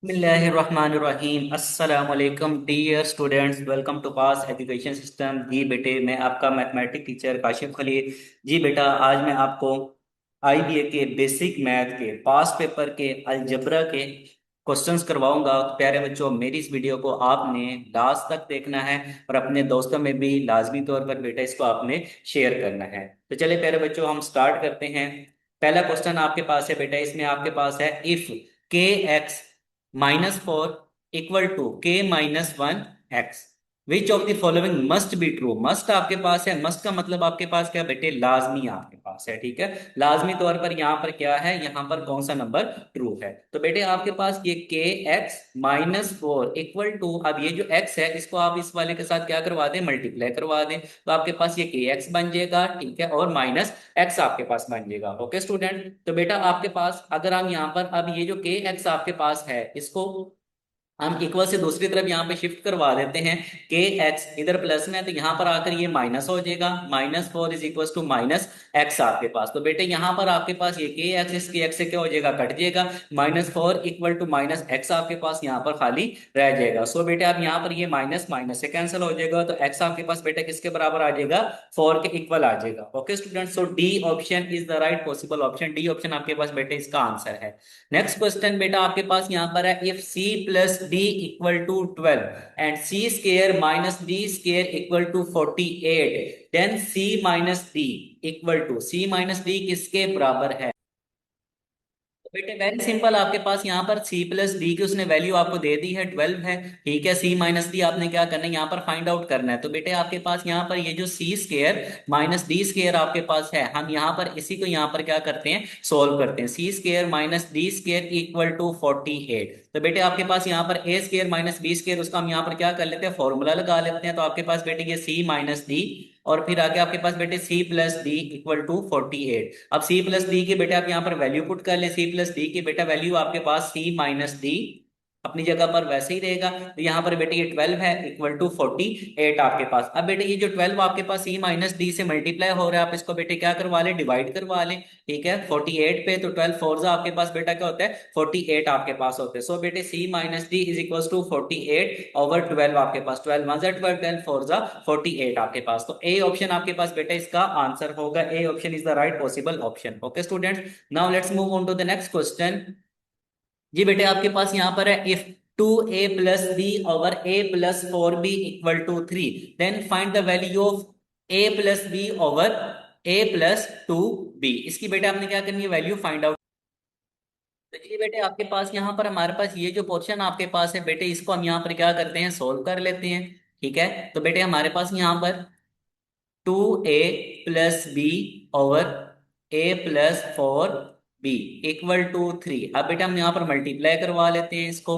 बिस्मिल्लाहिर्रहमानिर्रहीम अस्सलाम वालेकुम dear students, welcome to pass education system. जी बेटे, मैं आपका मैथमेटिक्स टीचर काशिफ खलील। जी बेटा, आज मैं आपको आईबीए के बेसिक मैथ के पास पेपर के अलजबरा के क्वेश्चंस करवाऊंगा। तो प्यारे बच्चों, मेरी इस वीडियो को आपने लास्ट तक देखना है और अपने दोस्तों में भी लाजमी तौर पर बेटा इसको आपने शेयर करना है। तो चले प्यारे बच्चों, हम स्टार्ट करते हैं। पहला क्वेश्चन आपके पास है बेटा, इसमें आपके पास है इफ के एक्स -4 इक्वल टू के -1 x, which of the following must be true. Must आपके पास है, मस्ट का मतलब आपके पास क्या बेटे, लाजमी आपके पास है। ठीक है, लाजमी तौर पर यहाँ पर क्या है, यहाँ पर कौन सा नंबर ट्रू है। तो बेटे आपके पास ये के एक्स -4 इक्वल टू, अब ये जो एक्स है इसको आप इस वाले के साथ क्या करवा दें, मल्टीप्लाई करवा दें। तो आपके पास ये के एक्स बन जाएगा, ठीक है, और माइनस एक्स आपके पास बन जाएगा। ओके स्टूडेंट, तो बेटा आपके पास अगर हम यहाँ पर अब ये जो के एक्स आपके पास है इसको हम इक्वल से दूसरी तरफ यहाँ पे शिफ्ट करवा देते हैं। के एक्स इधर प्लस में है तो यहाँ पर आकर ये माइनस हो जाएगा। -4 is equal to minus x आपके पास। तो बेटे यहाँ पर आपके पास ये के एक्स इस के एक्स से क्या हो जाएगा, कट जाएगा। -4 इक्वल टू माइनस एक्स आपके पास यहाँ पर खाली रह जाएगा। सो बेटे अब यहाँ पर ये माइनस माइनस से कैंसिल हो जाएगा, तो एक्स आपके पास बेटे किसके बराबर आ जाएगा, 4 के इक्वल आ जाएगा। Okay student, so D option is the right possible option. D option आपके पास बेटे इसका आंसर है। नेक्स्ट क्वेश्चन बेटा आपके पास यहाँ पर है, if c plus d equal to 12 and c square minus d square equal to 48, then c minus d equal to, C minus d किसके बराबर है। तो बेटे वेरी सिंपल, आपके पास यहाँ पर सी प्लस डी की उसने वैल्यू आपको दे दी है, 12 है। ठीक है, सी माइनस डी आपने क्या करना है, यहाँ पर फाइंड आउट करना है। तो बेटे आपके पास यहाँ पर ये जो सी स्केयर माइनस डी स्केयर आपके पास है, हम यहाँ पर इसी को यहाँ पर क्या करते हैं, सोल्व करते हैं। C square minus d square equal to 48। तो बेटे आपके पास यहाँ पर a square minus b square, उसका हम यहाँ पर क्या कर लेते हैं, फॉर्मूला लगा लेते हैं। तो आपके पास बेटे ये सी माइनस डी और फिर आगे आपके पास बेटे c plus d equal to 48। अब सी प्लस डी की बेटा आप यहाँ पर वैल्यू पुट कर ले, सी प्लस डी की बेटा वैल्यू आपके पास सी माइनस डी अपनी जगह पर वैसे ही रहेगा। तो यहाँ पर बेटे ये 12 है इक्वल टू 48 आपके पास। अब बेटे ये जो 12 आपके पास सी माइनस डी से मल्टीप्लाई हो रहा है, आप इसको बेटे क्या करवा ले, डिवाइड करवा ले। ठीक है, 48 पे तो 12 फोर आपके पास बेटा क्या होता है, 48 आपके पास होते हैं। सो बेटे c minus d is equal to 48 over 12 आपके पास, 12 वन जा 12, 12 फोर जा 48 आपके पास। तो ए ऑप्शन आपके पास बेटा इसका आंसर होगा, a option is the right possible option. Okay students, now let's move on to the next question. जी बेटे आपके पास यहाँ पर है, if 2a plus b over a plus 4b equal to 3, then find the value of a plus b over a plus 2b। इसकी बेटे आपने क्या करनी है, वैल्यू फाइंड आउट। तो जी बेटे आपके पास यहाँ पर हमारे पास ये जो पोर्शन आपके पास है बेटे, इसको हम यहाँ पर क्या करते हैं, सोल्व कर लेते हैं। ठीक है, तो बेटे हमारे पास यहाँ पर 2a plus b over a plus 4b equal to 3। अब बेटा हम यहाँ पर मल्टीप्लाई करवा लेते हैं इसको।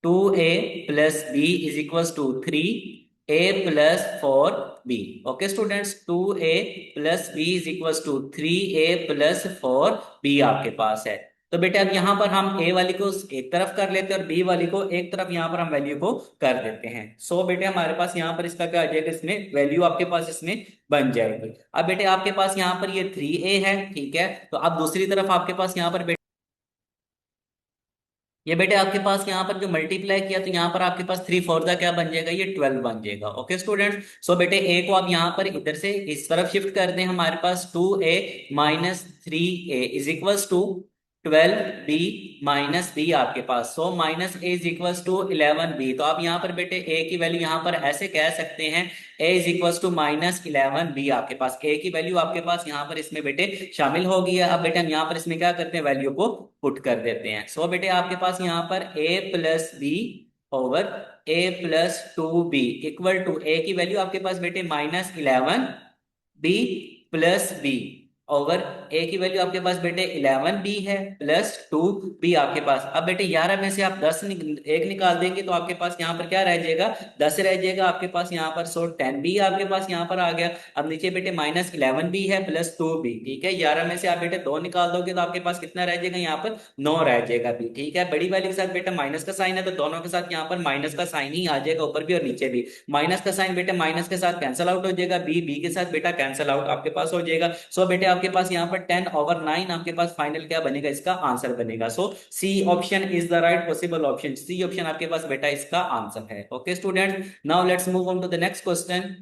2a plus b is equal to 3a plus 4b। Okay students, 2a plus b is equal to 3a plus 4b आपके पास है। तो बेटे अब यहाँ पर हम a वाली को एक तरफ कर लेते हैं और b वाली को एक तरफ, यहाँ पर हम वैल्यू को कर देते हैं। सो बेटे हमारे पास यहाँ पर इसका क्या आ जाएगा, इसमें वैल्यू आपके पास इसमें बन जाएगी। अब बेटे आपके पास यहाँ पर ये 3a है। ठीक है, तो अब दूसरी तरफ आपके पास यहाँ पर ये बेटे आपके पास यहाँ पर जो मल्टीप्लाई किया, तो यहाँ पर आपके पास 3 फोर का क्या बन जाएगा, ये 12 बन जाएगा। ओके स्टूडेंट, सो बेटे ए को आप यहाँ पर इधर से इस तरफ शिफ्ट कर दें। हमारे पास 2a-3a is equals to 12b minus b आपके पास। So minus a is equals to 11b। तो आप यहाँ पर बेटे ए की वैल्यू यहाँ पर ऐसे कह सकते हैं, ए इज इक्वल्स टू -11b। आपके पास ए की वैल्यू आपके पास यहाँ पर इसमें बेटे शामिल हो गई है। अब बेटे हम यहाँ पर इसमें क्या करते हैं, वैल्यू को पुट कर देते हैं। सो बेटे आपके पास यहाँ पर a plus b over a plus 2b equal to, a की वैल्यू आपके पास बेटे -11b प्लस बी ओवर ए की वैल्यू आपके पास बेटे 11b है प्लस 2b आपके पास। अब बेटे 11 में से आप 10 एक निकाल देंगे तो आपके पास यहाँ पर क्या रह जाएगा, 10 रह जाएगा आपके पास यहाँ पर। सो 10b आपके पास यहाँ पर आ गया। अब नीचे बेटे -11b है प्लस 2b। ठीक है, 11 में से आप बेटे 2 निकाल दोगे तो आपके पास कितना रह जाएगा, यहाँ पर 9 रह जाएगा भी। ठीक है, बड़ी वाली के साथ बेटा माइनस का साइन है तो दोनों के साथ यहाँ पर माइनस का साइन ही आ जाएगा, ऊपर भी और नीचे भी। माइनस का साइन बेटे माइनस के साथ कैंसिल आउट हो जाएगा, बी बी के साथ बेटा कैंसिल आउट आपके पास हो जाएगा। सो बेटे आपके पास यहाँ पर पर 10/9 आपके पास फाइनल क्या बनेगा, इसका आंसर बनेगा। So C option is the right possible option, C option आपके पास बेटा इसका आंसर है। Okay student, now let's move on to the next question.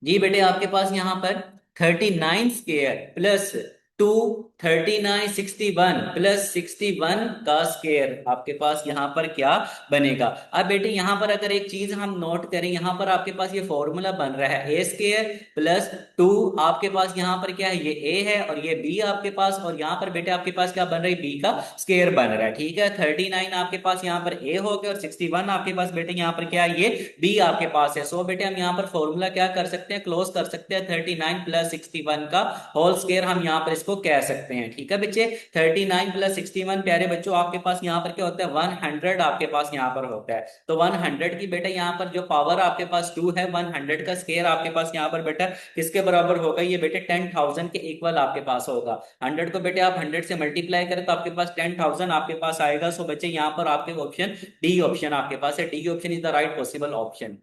जी बेटे आपके पास यहाँ पर 39 स्क्वायर प्लस 2, 39 61 प्लस 61 का स्क्वायर आपके पास यहाँ पर क्या बनेगा। अब बेटे यहाँ पर अगर एक चीज हम नोट करें, यहाँ पर आपके पास ये फॉर्मूला बन रहा है ए स्क्वायर प्लस 2, आपके पास यहाँ पर क्या है, ये ए है और ये बी आपके पास, और यहाँ पर बेटे आपके पास क्या बन रहा है, बी का स्क्वायर बन रहा है। ठीक है, 39 आपके पास यहाँ पर ए हो गया और 61 आपके पास बेटे यहाँ पर क्या है, ये बी आपके पास है। सो बेटे हम यहाँ पर फॉर्मूला क्या कर सकते हैं, क्लोज कर सकते हैं, 39 प्लस 61 का होल स्क्वायर हम यहाँ पर इसको कह सकते हैं। ठीक है बच्चे, 39 प्लस 61 प्यारे बच्चों आपके पास यहाँ पर क्या होता है, 100 आपके पास यहाँ पर होता है। तो 100 की बेटा यहाँ पर जो पावर आपके पास 2 है, 100 का स्क्वायर आपके पास यहाँ पर बेटा किसके बराबर होगा, ये बेटे 10,000 के इक्वल आपके पास होगा। 100 को बेटे आप 100 से मल्टीप्लाई करें तो आपके पास 10,000 आपके पास आएगा। सो बच्चे यहाँ पर आपके ऑप्शन डी ऑप्शन आपके पास है, D option is the right possible option.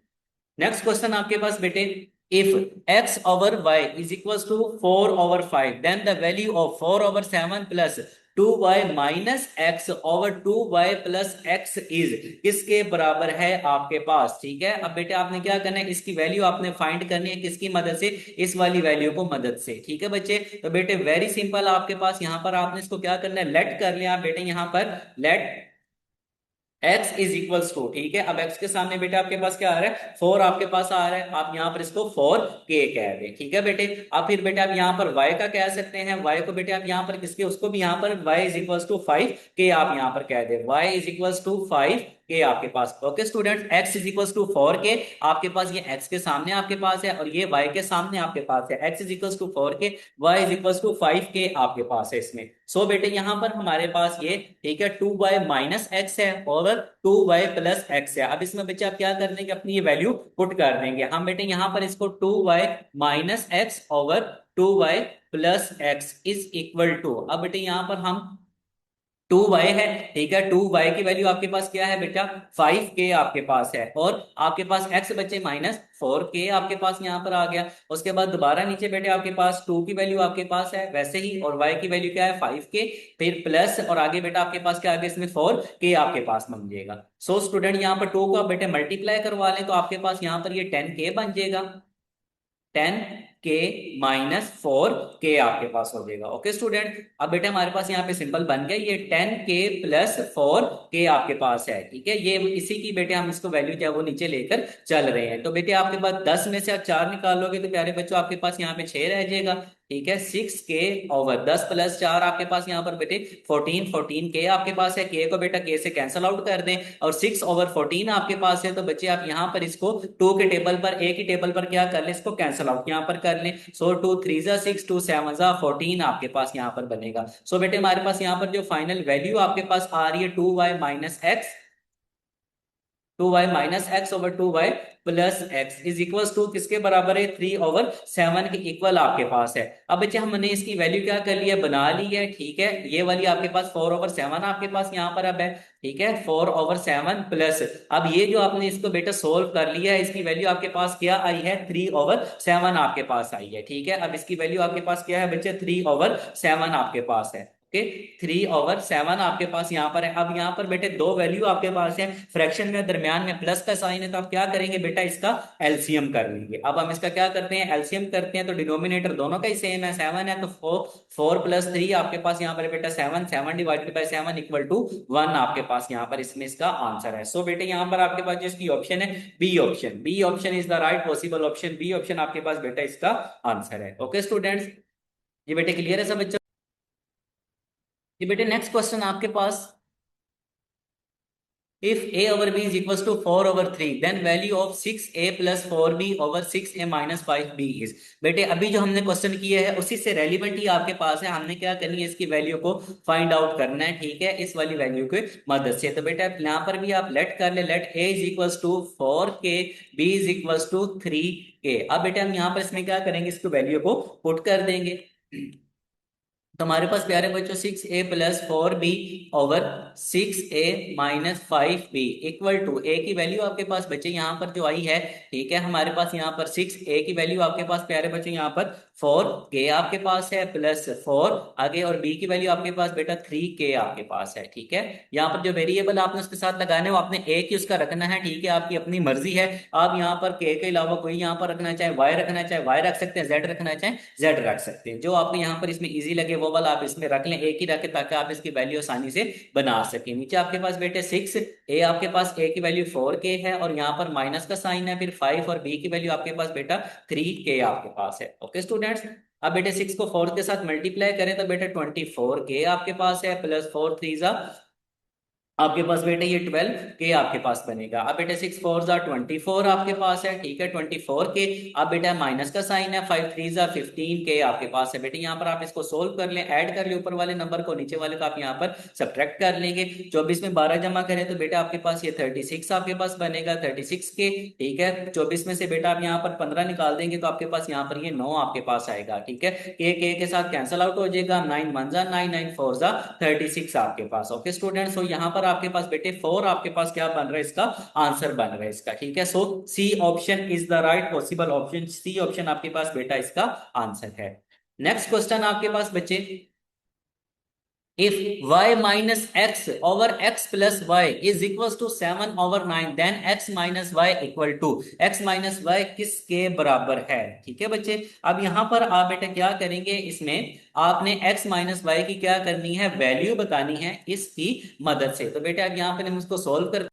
Next question आपके पास बेटे, if x over y is equals to 4/5 then the value of 4/7 plus 2y minus x over 2y plus x is किसके बराबर है आपके पास। ठीक है, अब बेटे आपने क्या करना है, इसकी वैल्यू आपने फाइंड करनी है, किसकी मदद से, इस वाली वैल्यू को मदद से। ठीक है बच्चे, तो बेटे वेरी सिंपल आपके पास यहाँ पर आपने इसको क्या करना है, लेट कर लिया बेटे, यहाँ पर let x is equals to, ठीक है, अब x के सामने बेटे आपके पास क्या आ रहा है, 4 आपके पास आ रहा है, आप यहाँ पर इसको 4k कह रहे हैं। ठीक है बेटे, अब फिर बेटे आप यहाँ पर y का कह सकते हैं, y को बेटे आप यहाँ पर किसके, उसको भी यहाँ पर y is equals to 5k आप यहाँ पर कह दे, y is equals to 5k आपके पास। Okay student, x is equals to 4k आपके पास, ये x के सामने आपके पास है और ये y के सामने आपके पास है, x is equals to 4k, y is equals to 5k आपके पास है इसमें। सो बेटे यहाँ पर हमारे पास ये, ठीक है, 2y माइनस एक्स है और 2y प्लस एक्स है। अब इसमें बच्चे आप क्या कर देंगे, अपनी ये वैल्यू पुट कर देंगे। हम बेटे यहाँ पर इसको 2y minus x over 2y plus x is equal to, अब बेटे यहाँ पर हम 2y है, ठीक है, 2y की वैल्यू आपके पास क्या है बेटा, 5k आपके पास है, और आपके पास x बचे माइनस 4k आपके पास यहाँ पर आ गया। उसके बाद दोबारा नीचे बेटे आपके पास 2 की वैल्यू आपके पास है वैसे ही, और y की वैल्यू क्या है 5k, फिर प्लस और आगे बेटा आपके पास क्या आ गया, इसमें 4k आपके पास बन जाएगा। सो स्टूडेंट यहाँ पर 2 को आप बेटे मल्टीप्लाई करवा लें तो आपके पास यहाँ पर ये 10k बन जाएगा, 10k माइनस 4k आपके पास हो जाएगा। ओके स्टूडेंट, अब बेटे हमारे पास यहाँ पे सिंपल बन गया, ये 10k प्लस 4k आपके पास है। ठीक है, ये इसी की बेटे हम इसको वैल्यू जो है वो नीचे लेकर चल रहे हैं। तो बेटे आपके पास 10 में से आप 4 निकालोगे तो प्यारे बच्चों आपके पास यहाँ पे 6 रह जाएगा। ठीक है, 6k ओवर 10 प्लस 4 आपके पास यहाँ पर बेटे 14k आपके पास है, k को बेटा k से कैंसिल आउट कर दें, और 6 ओवर 14 आपके पास है। तो बच्चे आप यहाँ पर इसको 2 के टेबल पर, a की टेबल पर क्या कर ले, इसको कैंसिल आउट यहाँ पर कर लें। सो 2 3 जा 6, 2 7 जा 14 आपके पास यहाँ पर बनेगा। सो बेटे हमारे पास यहाँ पर जो फाइनल वैल्यू आपके पास आ रही है 2y minus x, 2y minus x over 2y plus x is equal to किसके बराबर है, 3/7 के इक्वल आपके पास है। अब बच्चे हमने इसकी वैल्यू क्या कर ली है, बना ली है। ठीक है, ये वाली आपके पास 4/7 आपके पास यहाँ पर अब है। ठीक है, 4/7 प्लस, अब ये जो आपने इसको बेटा सोल्व कर लिया है, इसकी वैल्यू आपके पास क्या आई है, 3/7 आपके पास आई है। ठीक है, अब इसकी वैल्यू आपके पास क्या है बच्चे, 3/7 आपके पास है। ओके, 3/7 आपके पास यहाँ पर है। अब यहाँ पर बेटे दो वैल्यू आपके पास है, फ्रैक्शन में दरमियान में प्लस का साइन है, तो आप क्या करेंगे बेटा, इसका एलसीएम कर लेंगे। अब हम इसका क्या करते हैं, एलसीएम करते हैं, तो डिनोमिनेटर दोनों का ही सेम है, 7 है, तो 4 प्लस 3 आपके पास यहाँ पर बेटा 7, 7 डिवाइडेड बाई 7 इक्वल टू 1 आपके पास यहाँ पर इसमें इसका आंसर है। सो बेटे यहाँ पर आपके पास जो इसकी ऑप्शन है B option, B option is the right possible option, B option आपके पास बेटा इसका आंसर है। ओके स्टूडेंट्स, ये बेटे क्लियर है सब बच्चों। ये बेटे नेक्स्ट क्वेश्चन आपके पास, if a over b is equals to 4/3 then value of 6a plus 4b over 6a minus 5b is। बेटे अभी जो हमने क्वेश्चन किया है उसी से रेलिवेंट ही आपके पास है, हमने क्या करनी है, इसकी वैल्यू को फाइंड आउट करना है। ठीक है, इस वाली वैल्यू की मदद से। तो बेटा यहाँ पर भी आप लेट कर ले, let a is equals to 4k, b is equals to 3k। अब बेटा हम यहाँ पर इसमें क्या करेंगे, इसको वैल्यू को पुट कर देंगे। तो हमारे पास प्यारे बच्चों 6a plus 4b over 6a minus 5b equal to, a की वैल्यू आपके पास बच्चे यहाँ पर जो आई है, ठीक है, हमारे पास यहाँ पर 6a की वैल्यू आपके पास प्यारे बच्चे यहाँ पर 4k आपके पास है प्लस 4 आगे, और b की वैल्यू आपके पास बेटा 3k आपके पास है। ठीक है, यहाँ पर जो वेरिएबल आपने उसके साथ लगाने वो आपने एक ही उसका रखना है। ठीक है, आपकी अपनी मर्जी है, आप यहाँ पर k के अलावा कोई यहाँ पर रखना चाहे y रखना चाहे y रख सकते हैं, z रखना चाहे z रख सकते हैं। जो आपको यहाँ पर इसमें इजी लगे वो वाला आप इसमें रख लें, एक ही रखें ताकि आप इसकी वैल्यू आसानी से बना सकें। नीचे आपके पास बेटे 6 a आपके पास a की वैल्यू 4k है और यहाँ पर माइनस का साइन है, फिर 5 और b की वैल्यू आपके पास बेटा 3k आपके पास है। ओके स्टूडेंट्स, अब बेटे 6 को 4 के साथ मल्टीप्लाई करें तो बेटे 24k आपके पास है प्लस 4 3 आपके पास बेटे ये 12 के आपके पास बनेगा। अब बेटे 6 4 जा 24 आपके पास है। ठीक है, 24 के, अब बेटा माइनस का साइन है, 5 3 जा 15 के आपके पास है। बेटे यहाँ पर आप इसको सोल्व कर लें, ऐड कर ले ऊपर वाले नंबर को, नीचे वाले को आप यहाँ पर सब्ट्रैक्ट कर लेंगे। 24 में 12 जमा करें तो बेटा आपके पास ये 36 आपके पास बनेगा, 36 के। ठीक है, 24 में से बेटा आप यहाँ पर 15 निकाल देंगे तो आपके पास यहाँ पर ये 9 आपके पास आएगा। ठीक है, के साथ कैंसिल आउट हो जाएगा, 9 1 जा 9 9 4 जा 36 आपके पास। ओके स्टूडेंट्स, तो यहाँ पर आपके पास बेटे 4 आपके पास क्या बन रहा है, इसका आंसर बन रहा है इसका। ठीक है, so C option is the right possible option, C option आपके पास बेटा इसका आंसर है। नेक्स्ट क्वेश्चन आपके पास बच्चे, if y minus x over x plus y is equals to 7 over 9 then x minus y equal to x minus y किसके बराबर है। ठीक है बच्चे, अब यहां पर आप बेटा क्या करेंगे, इसमें आपने x माइनस वाई की क्या करनी है, वैल्यू बतानी है इसकी मदद से। तो बेटे अब यहाँ पर हम इसको सोल्व कर,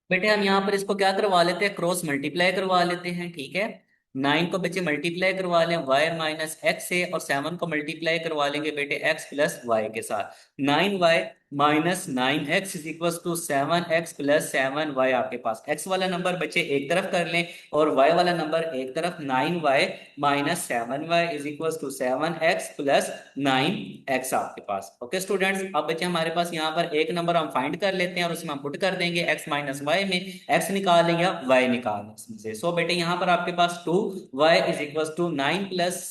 बेटे हम यहाँ पर इसको क्या करवा लेते हैं, क्रॉस मल्टीप्लाई करवा लेते हैं। ठीक है, 9 को बच्चे मल्टीप्लाई करवा लें वाई माइनस एक्स से, और 7 को मल्टीप्लाई करवा लेंगे बेटे एक्स प्लस वाई के साथ। 9y minus 9x is equal to 7x plus 7y आपके पास। x वाला नंबर बच्चे एक तरफ कर लें और y वाला नंबर एक तरफ। 9y minus 7y is equal to 7x plus 9x आपके पास। ओके स्टूडेंट्स, अब बच्चे हमारे पास यहाँ पर एक नंबर हम फाइंड कर लेते हैं और उसमें हम पुट कर देंगे x माइनस वाई में, x निकालें या y निकालें इसमें से। सो बेटे यहाँ पर आपके पास 2y is equal to 9 plus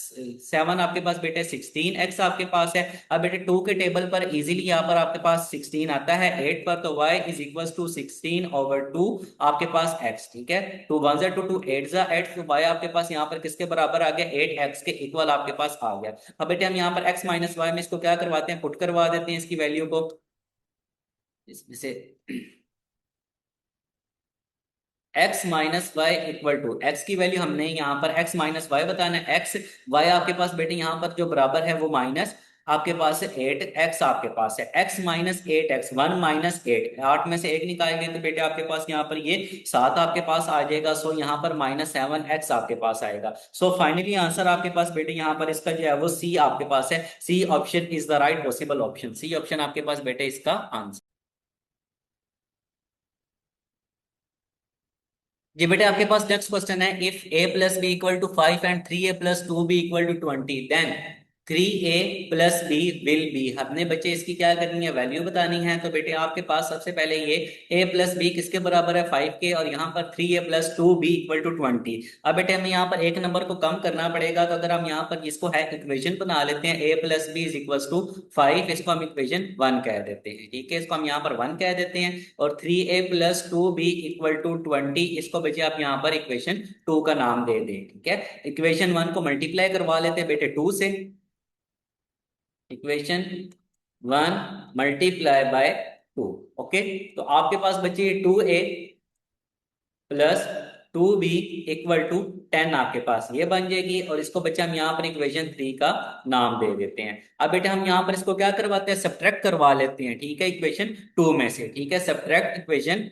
7 आपके पास बेटे 16x आपके पास है। अब बेटे 2 के टेबल पर इजीली यहाँ पर आपके पास 16 आता है 8 पर, तो y is equal to 16 over 2 आपके पास x। ठीक है, 2 1 जा 2 2 8 जा 8, तो y आपके पास यहाँ पर किसके बराबर आ गया, 8x के इक्वल आपके पास आ गया। अब बेटे हम यहाँ पर x माइनस वाई में इसको क्या करवाते हैं, पुट करवा देते हैं इसकी वैल्यू को इसमें से। x minus y equal to, x की वैल्यू हमने यहाँ पर x माइनस वाई बताना है। x y आपके पास बेटे यहाँ पर जो बराबर है वो माइनस आपके पास है 8x आपके पास है। x माइनस 8x, 1 माइनस 8, 8 में से 1 निकालेंगे तो बेटे आपके पास यहाँ पर ये 7 आपके पास आ जाएगा। सो यहाँ पर माइनस 7x आपके पास आएगा। सो फाइनली आंसर आपके पास बेटे यहाँ पर इसका जो है वो सी आपके पास है। C option is the right possible option, C option आपके पास बेटे इसका आंसर। जी बेटे आपके पास नेक्स्ट क्वेश्चन है, if a plus b equal to 5 and 3a plus 2b equal to 20 then 3a plus b will be. हमने बच्चे इसकी क्या करनी है, वैल्यू बतानी है। तो बेटे आपके पास सबसे पहले ये a प्लस बी किसके बराबर है, 5 के, और यहाँ पर 3a plus 2b equal to 20। अब बेटे हमें यहाँ पर एक नंबर को कम करना पड़ेगा, तो अगर हम यहाँ पर इसको है इक्वेशन बना लेते हैं, a plus b is equal to 5, इसको हम इक्वेशन 1 कह देते हैं। ठीक है, इसको हम यहाँ पर 1 कह देते हैं, और 3a plus 2b equal to 20, इसको बच्चे आप यहाँ पर इक्वेशन 2 का नाम दे दें। ठीक है, इक्वेशन 1 को मल्टीप्लाई करवा लेते हैं बेटे 2 से, इक्वेशन 1 मल्टीप्लाई बाय 2। ओके, तो आपके पास बची 2a plus 2b equal to 10 आपके पास ये बन जाएगी, और इसको बच्चे हम यहाँ पर इक्वेशन 3 का नाम दे देते हैं। अब बेटे हम यहाँ पर इसको क्या करवाते हैं, सब्ट्रैक्ट करवा लेते हैं। ठीक है, इक्वेशन 2 में से। ठीक है, subtract equation,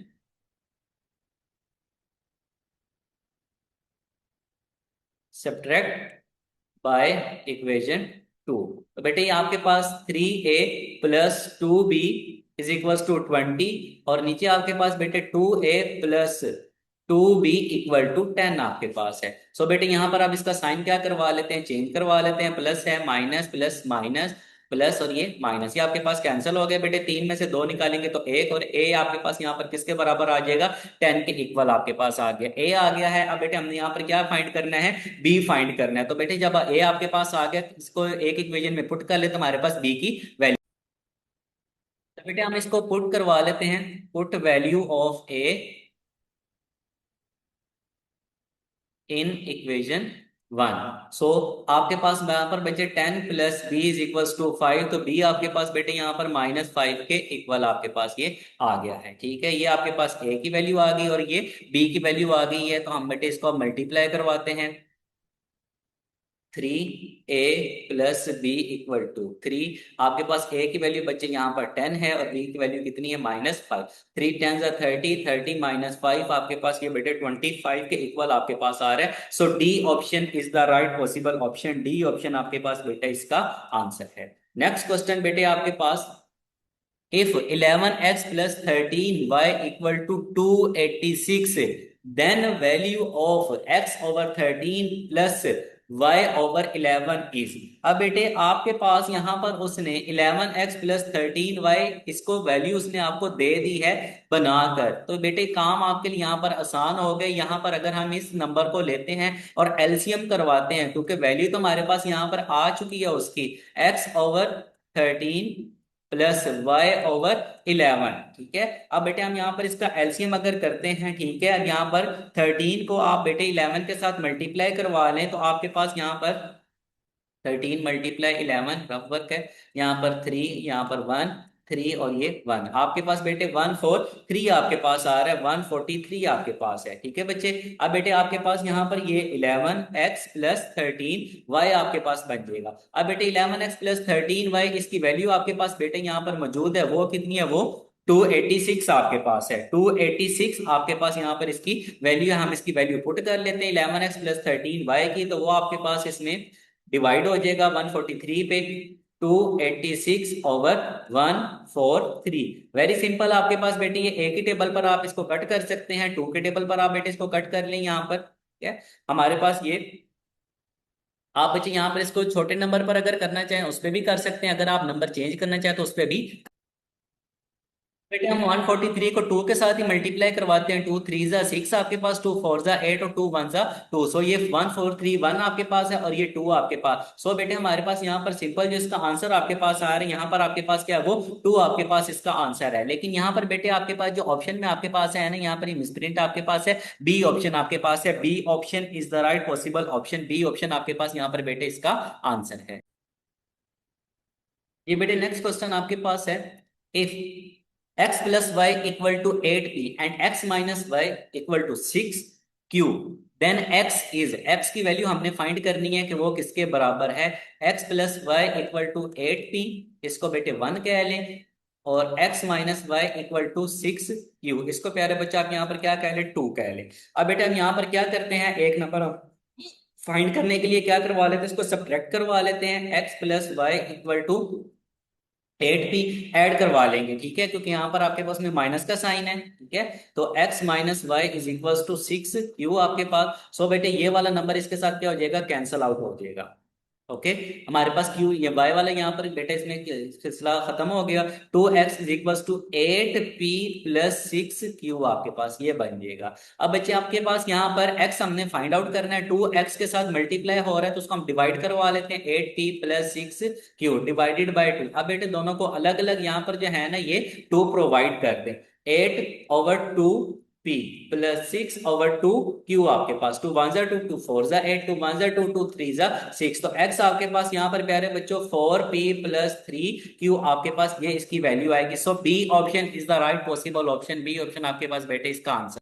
subtract by equation 2। तो बेटे ये आपके पास 3a plus 2b is equal to 20, और नीचे आपके पास बेटे 2a plus 2b equal to 10 आपके पास है। सो बेटे यहाँ पर आप इसका साइन क्या करवा लेते हैं, चेंज करवा लेते हैं। प्लस है, माइनस प्लस माइनस प्लस, और ये माइनस, ये आपके पास कैंसिल हो गया बेटे। 3 में से 2 निकालेंगे तो 1, और a आपके पास यहाँ पर किसके बराबर आ जाएगा, 10 के इक्वल आपके पास आ गया। a आ गया है। अब बेटे हमने यहाँ पर क्या फाइंड करना है, b फाइंड करना है। तो बेटे जब a आपके पास आ गया, इसको एक इक्वेशन में पुट कर ले तो हमारे पास b की वैल्यू। तो बेटे हम इसको पुट करवा लेते हैं, put value of a in equation one. So आपके पास यहाँ पर बचे 10 + b = 5, तो b आपके पास बेटे यहाँ पर -5 के इक्वल आपके पास ये आ गया है। ठीक है, ये आपके पास a की वैल्यू आ गई और ये b की वैल्यू आ गई है, तो हम बेटे इसको मल्टीप्लाई करवाते हैं। 3a + b = 3। आपके पास a की वैल्यू बच्चे यहाँ पर 10 है और b की वैल्यू कितनी है -5। 3 × 10 = 30, 30 - 5 आपके पास ये बेटे 25 के इक्वल आपके पास आ रहा है। So D option is the right possible option, D option आपके पास बेटा इसका आंसर है। नेक्स्ट क्वेश्चन बेटे आपके पास, if 11x + 13y = 286, then value of x/13 plus y/11 is। अब बेटे आपके पास यहाँ पर उसने 11x + 13y इसको वैल्यू उसने आपको दे दी है बनाकर, तो बेटे काम आपके लिए यहाँ पर आसान हो गए। यहाँ पर अगर हम इस नंबर को लेते हैं और एलसीएम करवाते हैं, क्योंकि वैल्यू तो हमारे पास यहाँ पर आ चुकी है उसकी, x/13 + y/11। ठीक है, अब बेटे हम यहाँ पर इसका एलसीएम अगर करते हैं, ठीक है, अब यहाँ पर 13 को आप बेटे 11 के साथ मल्टीप्लाई करवा लें, तो आपके पास यहाँ पर 13 × 11 रफ वर्क है, यहाँ पर 3, यहाँ पर 1, 3 और ये 1, आपके पास बेटे 143 आपके पास आ रहा है, 143 आपके पास है। ठीक है बच्चे, अब बेटे आपके पास यहाँ पर ये 11x + 13y आपके पास बन जाएगा। अब बेटे 11x + 13y इसकी वैल्यू आपके पास बेटे यहाँ पर मौजूद है, वो कितनी है, वो 286 आपके पास है। 286 आपके पास यहाँ पर इसकी वैल्यू है, हम इसकी वैल्यू पुट कर लेते हैं 11x + 13y की, तो वो आपके पास इसमें डिवाइड हो जाएगा 143 पे, 286/143। वेरी सिंपल आपके पास बेटे ये एक ही टेबल पर आप इसको कट कर सकते हैं, 2 के टेबल पर आप बेटे इसको कट कर लें यहाँ पर। ठीक है, हमारे पास ये, आप बच्चे यहाँ पर इसको छोटे नंबर पर अगर करना चाहें उस पर भी कर सकते हैं, अगर आप नंबर चेंज करना चाहें तो उस पर भी। बेटे हम 143 को 2 के साथ ही मल्टीप्लाई करवाते हैं, 2 3 ज़ा 6 आपके पास, 2 4 ज़ा 8 और 2 1 ज़ा 2। सो ये 1431 आपके पास है और ये 2 आपके पास। सो बेटे हमारे पास यहाँ पर सिंपल जो इसका आंसर आपके पास आ रहा है, यहाँ पर आपके पास क्या है, वो 2 आपके पास इसका आंसर है। लेकिन यहाँ पर बेटे आपके पास जो ऑप्शन में आपके पास है ना, यहाँ पर मिसप्रिंट आपके पास है, बी ऑप्शन आपके पास है, B option is the right possible option, B option आपके पास यहाँ पर बेटे इसका आंसर है। ये बेटे नेक्स्ट क्वेश्चन आपके पास है, if x + y = 8p and x - y = 6q, then x is, x की वैल्यू हमने फाइंड करनी है कि वो किसके बराबर है। x + y = 8p, इसको बेटे 1 कह लें, और x - y = 6q, इसको प्यारे बच्चे आप यहाँ पर क्या कह लें, 2 कह लें। अब बेटे हम यहाँ पर क्या करते हैं, एक नंबर हम फाइंड करने के लिए क्या करवा लेते हैं, इसको सब्ट्रैक्ट करवा लेते हैं, x + y = 8p ऐड करवा लेंगे। ठीक है, क्योंकि यहाँ पर आपके पास में माइनस का साइन है। ठीक है, तो x - y = 6q आपके पास। सो बेटे ये वाला नंबर इसके साथ क्या हो जाएगा, कैंसल आउट हो जाएगा। ओके, हमारे पास q ये y वाला यहाँ पर बेटा इसमें सिलसिला खत्म हो गया। 2x = 8p + 6q आपके पास ये बन जाएगा। अब बच्चे आपके पास यहाँ पर x हमने फाइंड आउट करना है, 2x के साथ मल्टीप्लाई हो रहा है तो उसको हम डिवाइड करवा लेते हैं, 8p + 6q डिवाइडेड बाई 2। अब बेटे दोनों को अलग अलग यहाँ पर जो है ना ये 2 प्रोवाइड कर दें, 8/2 p + 6/2 q आपके पास, 2 1 2, 2 4 8, 2 1 2, 2 3 6, तो x आपके पास यहाँ पर प्यारे बच्चों 4p + 3q आपके पास ये इसकी वैल्यू आएगी। So B option is the right possible option, B option आपके पास बेटे इसका आंसर।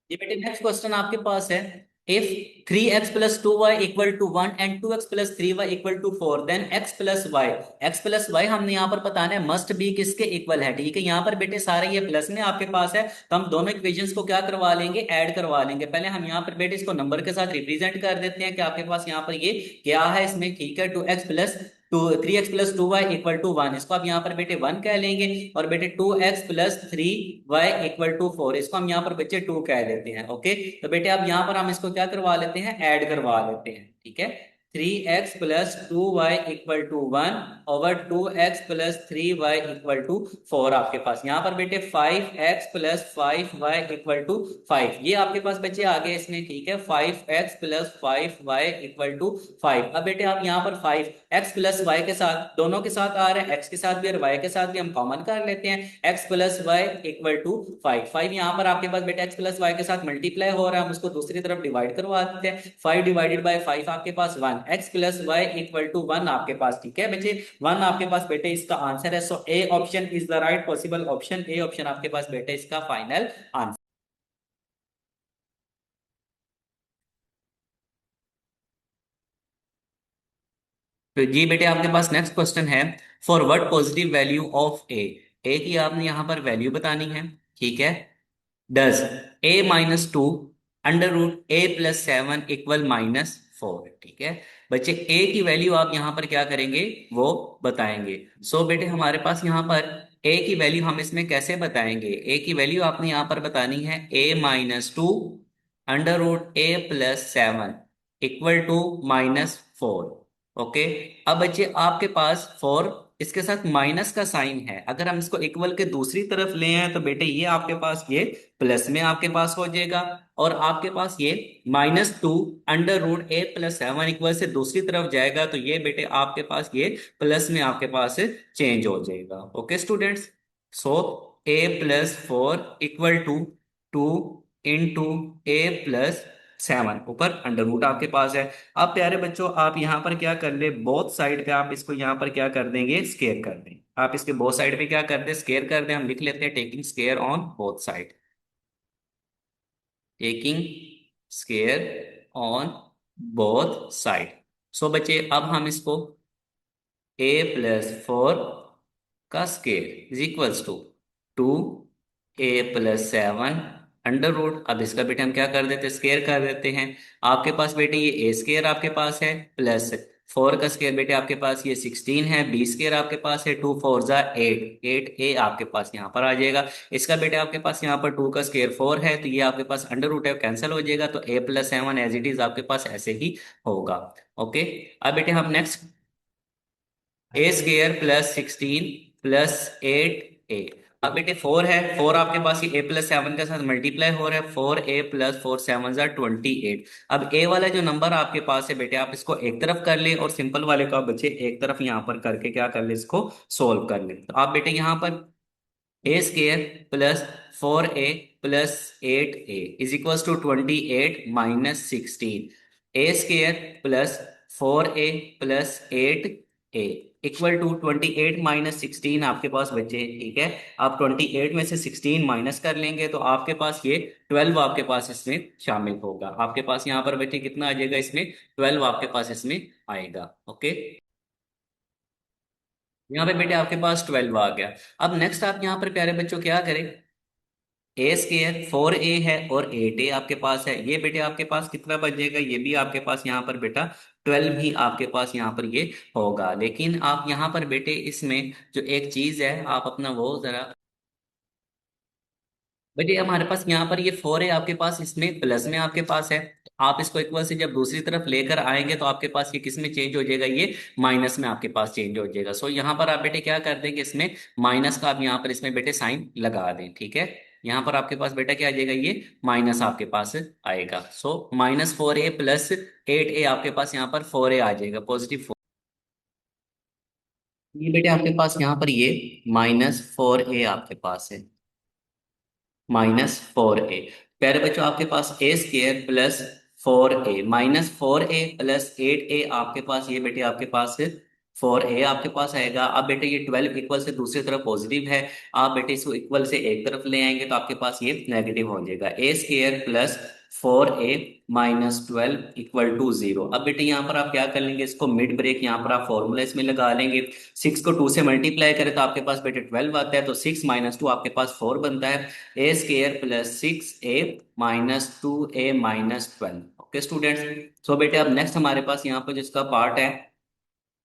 ये बेटे नेक्स्ट क्वेश्चन आपके पास है, if 3x + 2y = 1 and 2x + 3y = 4, then x + y हमने यहाँ पर बताना है मस्ट बी किसके इक्वल है। ठीक है, यहाँ पर बेटे सारे ये प्लस में आपके पास है, तो हम दोनों इक्वेशंस को क्या करवा लेंगे, ऐड करवा लेंगे। पहले हम यहाँ पर बेटे इसको नंबर के साथ रिप्रेजेंट कर देते हैं कि आपके पास यहाँ पर ये क्या है इसमें। ठीक है, 2x + 3x + 2y = 1, इसको आप यहाँ पर बेटे 1 कह लेंगे, और बेटे 2x + 3y = 4, इसको हम यहाँ पर बच्चे 2 कह लेते हैं। ओके, तो बेटे अब यहाँ पर हम इसको क्या करवा लेते हैं, ऐड करवा लेते हैं। ठीक है, 3x + 2y = 1/2x + 3y = 4 आपके पास। यहाँ पर बेटे 5x + 5y = 5, ये आपके पास बच्चे आ गए इसमें, ठीक है। 5x + 5y = 5। अब बेटे आप यहाँ पर 5x + y के साथ, दोनों के साथ आ रहे हैं, x के साथ भी और y के साथ भी, हम कॉमन कर लेते हैं। x + y = 5। यहाँ पर आपके पास बेटे x + y के साथ मल्टीप्लाई हो रहा है, हम उसको दूसरी तरफ डिवाइड करवा देते हैं। 5 ÷ 5 आपके पास 1, x + y = 1 आपके पास, ठीक है बच्चे। 1 आपके पास बेटे इसका आंसर है। So A option is the right possible option. A option आपके पास बेटे इसका फाइनल आंसर। तो जी बेटे आपके पास नेक्स्ट क्वेश्चन है, for what positive value of A की आपने यहाँ पर वैल्यू बतानी है, ठीक है। डज a - 2 √a + 7 = -4, ठीक है बच्चे। a की वैल्यू आप यहाँ पर क्या करेंगे, वो बताएंगे। सो बेटे हमारे पास यहाँ पर a की वैल्यू हम इसमें कैसे बताएंगे, a की वैल्यू आपने यहाँ पर बतानी है a - 2 √a + 7 = -4। ओके। अब बच्चे आपके पास फोर, इसके साथ माइनस का साइन है, अगर हम इसको इक्वल के दूसरी तरफ ले आए तो बेटे ये आपके पास ये प्लस में आपके पास हो जाएगा। और आपके पास ये -2 √a + 7 इक्वल से दूसरी तरफ जाएगा तो ये बेटे आपके पास ये प्लस में आपके पास चेंज हो जाएगा। Okay students. So a + 4 = 2 a + 7, ऊपर अंडर रूट आपके पास है। अब प्यारे बच्चों आप यहाँ पर क्या कर ले, बोथ साइड पे आप इसको यहाँ पर क्या कर देंगे, स्केयर कर दें। आप इसके बोथ साइड पे क्या कर दे, स्केयर कर दें। हम लिख लेते हैं taking square on both side, taking square on both side. So बच्चे अब हम इसको a + 4 का स्केयर = 2a + 7 अंडर रूट। अब इसका बेटे हम क्या कर देते हैं, स्केयर कर देते हैं। आपके पास बेटे ये ए स्केयर आपके पास है, प्लस 4 का स्केयर बेटे आपके पास ये 16 है, बी स्केयर आपके पास है 2 × 4 = 8, 8a आपके पास यहाँ पर आ जाएगा। इसका बेटे आपके पास यहाँ पर 2 का स्केयर 4 है, तो ये आपके पास अंडर रूट है, कैंसिल हो जाएगा। तो a + 7 एज इट इज आपके पास ऐसे ही होगा। ओके। अब बेटे हम नेक्स्ट, a² + 16 + 8a। अब बेटे 4 है, 4 आपके पास ये a + 7 के साथ मल्टीप्लाई हो रहा है, 4a + 4 = 28। अब a वाला जो नंबर आपके पास है बेटे आप इसको एक तरफ कर ले, और सिंपल वाले को आप बच्चे एक तरफ यहाँ पर करके क्या कर ले, इसको सोल्व कर ले। तो आप बेटे यहाँ पर a² + 4a + 8a = 28 - 16। a² + 4a + 8a = 28 - 16 आपके पास बचे, ठीक है। आप 28 में से 16 माइनस कर लेंगे तो आपके पास ये 12 आपके पास इसमें शामिल होगा। आपके पास यहाँ पर बच्चे कितना आ जाएगा, इसमें 12 आपके पास इसमें आएगा। ओके। यहाँ पे बेटे आपके पास 12 आ गया। अब नेक्स्ट आप यहाँ पर प्यारे बच्चों क्या करें, a² 4a है और 8a आपके पास है, ये बेटे आपके पास कितना बच जाएगा, ये भी आपके पास यहाँ पर बेटा 12 ही आपके पास यहाँ पर ये होगा। लेकिन आप यहाँ पर बेटे इसमें जो एक चीज है आप अपना वो जरा, बेटे हमारे पास यहाँ पर ये 4 है आपके पास, इसमें प्लस में आपके पास है। तो आप इसको इक्वल से जब दूसरी तरफ लेकर आएंगे तो आपके पास ये किस में चेंज हो जाएगा, ये माइनस में आपके पास चेंज हो जाएगा। सो यहाँ पर आप बेटे क्या कर देंगे, इसमें माइनस का आप यहाँ पर इसमें बेटे साइन लगा दें, ठीक है। यहाँ पर आपके पास बेटा क्या आ जाएगा, ये माइनस आपके पास आएगा। सो -4a + 8a आपके पास यहाँ पर 4a आ जाएगा, +4। ये बेटे आपके पास यहाँ पर ये -4a आपके पास है, -4a। प्यारे बच्चों आपके पास a² + 4a, -4a + 8a आपके पास, ये बेटे आपके पास 4a आपके पास आएगा। अब बेटे ये 12 इक्वल से दूसरी तरफ पॉजिटिव है, आप बेटे इसको इक्वल से एक तरफ ले आएंगे तो आपके पास ये नेगेटिव हो जाएगा। a² + 4a - 12 = 0। अब बेटे यहाँ पर आप क्या कर लेंगे, इसको मिड ब्रेक यहाँ पर आप फॉर्मूला इसमें लगा लेंगे। 6 को 2 से मल्टीप्लाई करें तो आपके पास बेटे 12 आता है, तो 6 - 2 आपके पास 4 बनता है। a² + 6a - 2a - 12। Okay students. So बेटे अब नेक्स्ट हमारे पास यहाँ पर जिसका पार्ट है,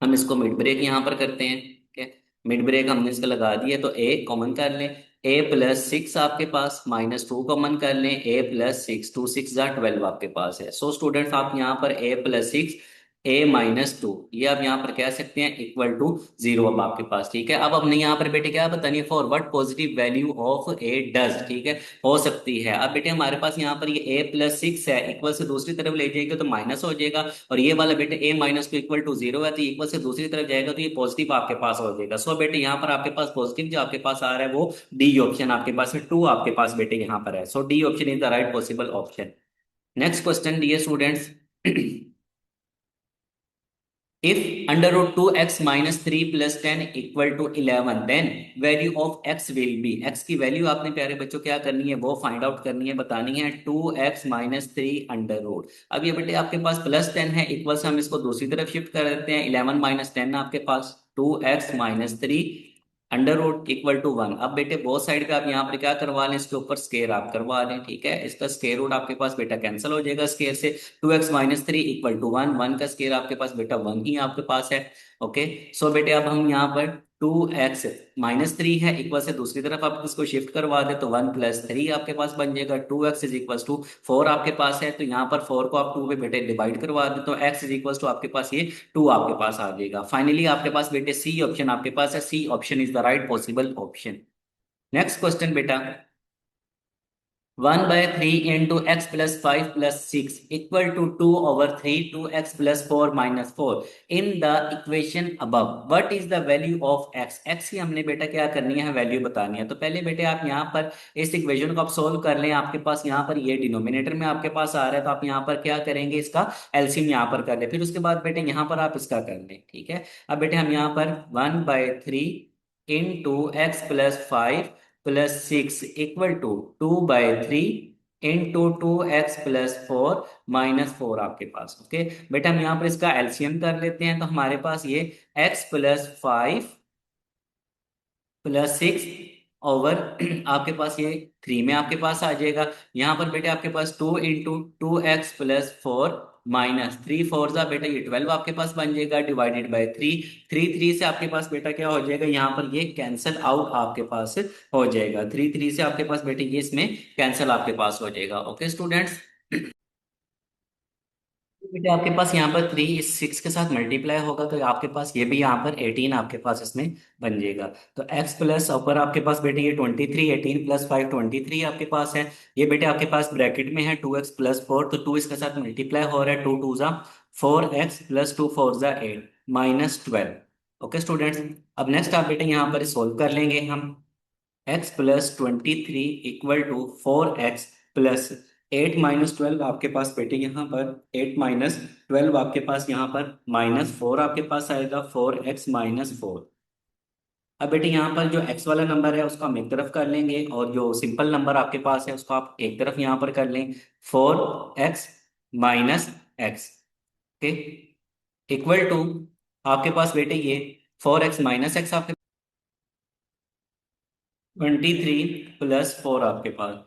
हम इसको मिड ब्रेक यहाँ पर करते हैं, ठीक है। मिड ब्रेक हमने इसका लगा दिया तो a कॉमन कर लें, a + 6 आपके पास, -2 कॉमन कर लें, a + 6, 2 × 6 = 12 आपके पास है। सो स्टूडेंट्स आप यहाँ पर a + 6 a-2, ये आप यहाँ पर कह सकते हैं इक्वल टू 0 अब आपके पास। ठीक है, अब हमने यहाँ पर बेटे क्या बतानी है, for what positive value of A does, ठीक है, हो सकती है। अब बेटे हमारे पास यहाँ पर ये a+6 है, इक्वल से दूसरी तरफ ले जाएंगे तो माइनस हो जाएगा, और ये वाला बेटे a-2 इक्वल टू 0 है, तो इक्वल से दूसरी तरफ जाएगा तो ये पॉजिटिव आपके पास हो जाएगा। सो बेटे यहाँ पर आपके पास पॉजिटिव जो आपके पास आ रहा है वो डी ऑप्शन आपके पास है, 2 आपके पास बेटे यहाँ पर है। So D option is the right possible option. Next question dear students, if under root 2x minus 3 plus 10 equal to 11, then value of x will be, x की वैल्यू आपने प्यारे बच्चों क्या करनी है, वो फाइंड आउट करनी है, बतानी है 2x minus three under root. अब ये बेटे आपके पास +10 है, इक्वल से हम इसको दूसरी तरफ शिफ्ट कर देते हैं, 11 माइनस 10 आपके पास 2x minus 3 under root equal to 1। अब बेटे बोथ साइड पे आप यहाँ पर क्या करवा लें, इसके ऊपर स्केयर आप करवा लें। ठीक है, इसका स्केयर रूट आपके पास बेटा कैंसिल हो जाएगा स्केयर से, 2x माइनस 3 इक्वल टू 1, 1 का स्केयर आपके पास बेटा 1 ही आपके पास है। ओके, सो बेटे अब हम यहाँ पर 2x माइनस 3 है, इक्वल से दूसरी तरफ आप इसको शिफ्ट करवा दे तो 1+3 आपके पास बन जाएगा, 2x इज इक्वल टू 4 आपके पास है, तो यहाँ पर 4 को आप 2 पे बेटे डिवाइड करवा दे तो x इज इक्वल टू आपके पास ये 2 आपके पास आ जाएगा। फाइनली आपके पास बेटे सी ऑप्शन आपके पास है, C option is the right possible option. Next question बेटा, 1/3 into x plus 5 plus 6 equal to 2/3 2x plus 4 minus 4 in the equation above, what is the value of x? x की हमने बेटा क्या करनी है, वैल्यू बतानी है। तो पहले बेटे आप यहाँ पर इस इक्वेशन को आप सोल्व कर लें, आपके पास यहाँ पर ये डिनोमिनेटर में आपके पास आ रहा है, तो आप यहाँ पर क्या करेंगे, इसका एलसीएम यहाँ पर कर ले, फिर उसके बाद बेटे यहाँ पर आप इसका कर लें। ठीक है, अब बेटे हम यहाँ पर 1/3 into x plus 5 plus 6 equal to 2/3 into 2x plus 4 minus 4 आपके पास। ओके बेटा, हम यहाँ पर इसका एलसीएम कर लेते हैं, तो हमारे पास ये x+5 प्लस 6 ओवर आपके पास ये 3 में आपके पास आ जाएगा। यहाँ पर बेटे आपके पास 2 into 2x plus 4 माइनस 3 4 बेटा ये 12 आपके पास बन जाएगा, डिवाइडेड बाय 3। 3 से आपके पास बेटा क्या हो जाएगा, यहाँ पर ये कैंसल आउट आपके पास हो जाएगा, 3 से आपके पास बेटे ये इसमें कैंसल आपके पास हो जाएगा। ओके स्टूडेंट्स, बेटे आपके पास यहाँ पर 3 इस 6 के साथ मल्टीप्लाई होगा, तो आपके पास ये भी यहाँ पर 18 आपके पास इसमें बन जाएगा। तो x प्लस ऊपर आपके पास बेटे ये 23, 18+5 23 आपके पास है। ये बेटे आपके पास ब्रैकेट में है 2x+4, तो 2 इसके साथ मल्टीप्लाई हो रहा है, 2 2 ज़ा 4x+2 4 ज़ा 8 -12। ओके स्टूडेंट्स, अब नेक्स्ट आप बेटे यहाँ पर सोल्व कर लेंगे हम, x+23 इक्वल टू 4x+8 - 12 आपके पास बेटे यहाँ पर 8 - 12 आपके पास यहाँ पर -4 आपके पास आएगा, 4x - 4। अब बेटे यहाँ पर जो x वाला नंबर है उसको हम एक तरफ कर लेंगे, और जो सिंपल नंबर आपके पास है उसको आप एक तरफ यहाँ पर कर लें, 4x - x। Okay, equal to आपके पास बेटे ये 4x - x आपके 23 + 4 आपके पास,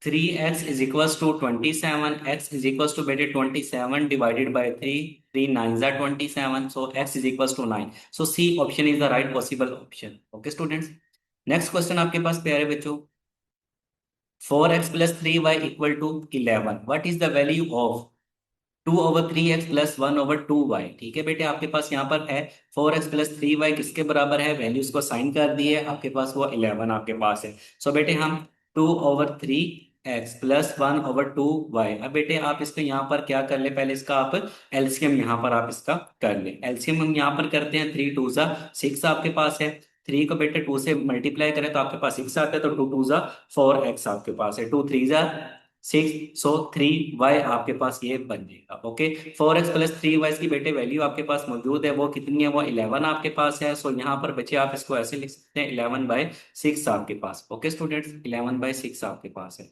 3x = 27, x = बेटे 27 डिवाइडेड बाय 3, 3 9 ज़ा 27, so x = 9। So C option is the right possible option. Okay students, next question आपके पास प्यारे बच्चों, 4x + 3y = 11, what is the value of 2/3x + 1/2y। ठीक है बेटे, आपके पास यहाँ पर है 4x + 3y किसके बराबर है, वैल्यूज को साइन कर दी है, आपके पास वो 11 आपके पास है। सो बेटे हम 2/3x + 1/2y, अब बेटे आप इसको यहाँ पर क्या कर ले, पहले इसका आप एलसीएम यहाँ पर आप इसका कर ले। एलसीएम हम यहाँ पर करते हैं, 3 2 ज़ा 6 आपके पास है, 3 को बेटे 2 से मल्टीप्लाई करें तो आपके पास 6 आता है, तो 2 2 ज़ा 4x आपके पास है, 2 3 ज़ा 6, सो 3y आपके पास ये बन जाएगा। ओके, 4x + 3y की बेटे वैल्यू आपके पास मौजूद है, वो कितनी है, वो 11 आपके पास है। सो यहाँ पर बच्चे आप इसको ऐसे लिख सकते हैं, 11/6 आपके पास। ओके स्टूडेंट्स, 11/6 आपके पास है।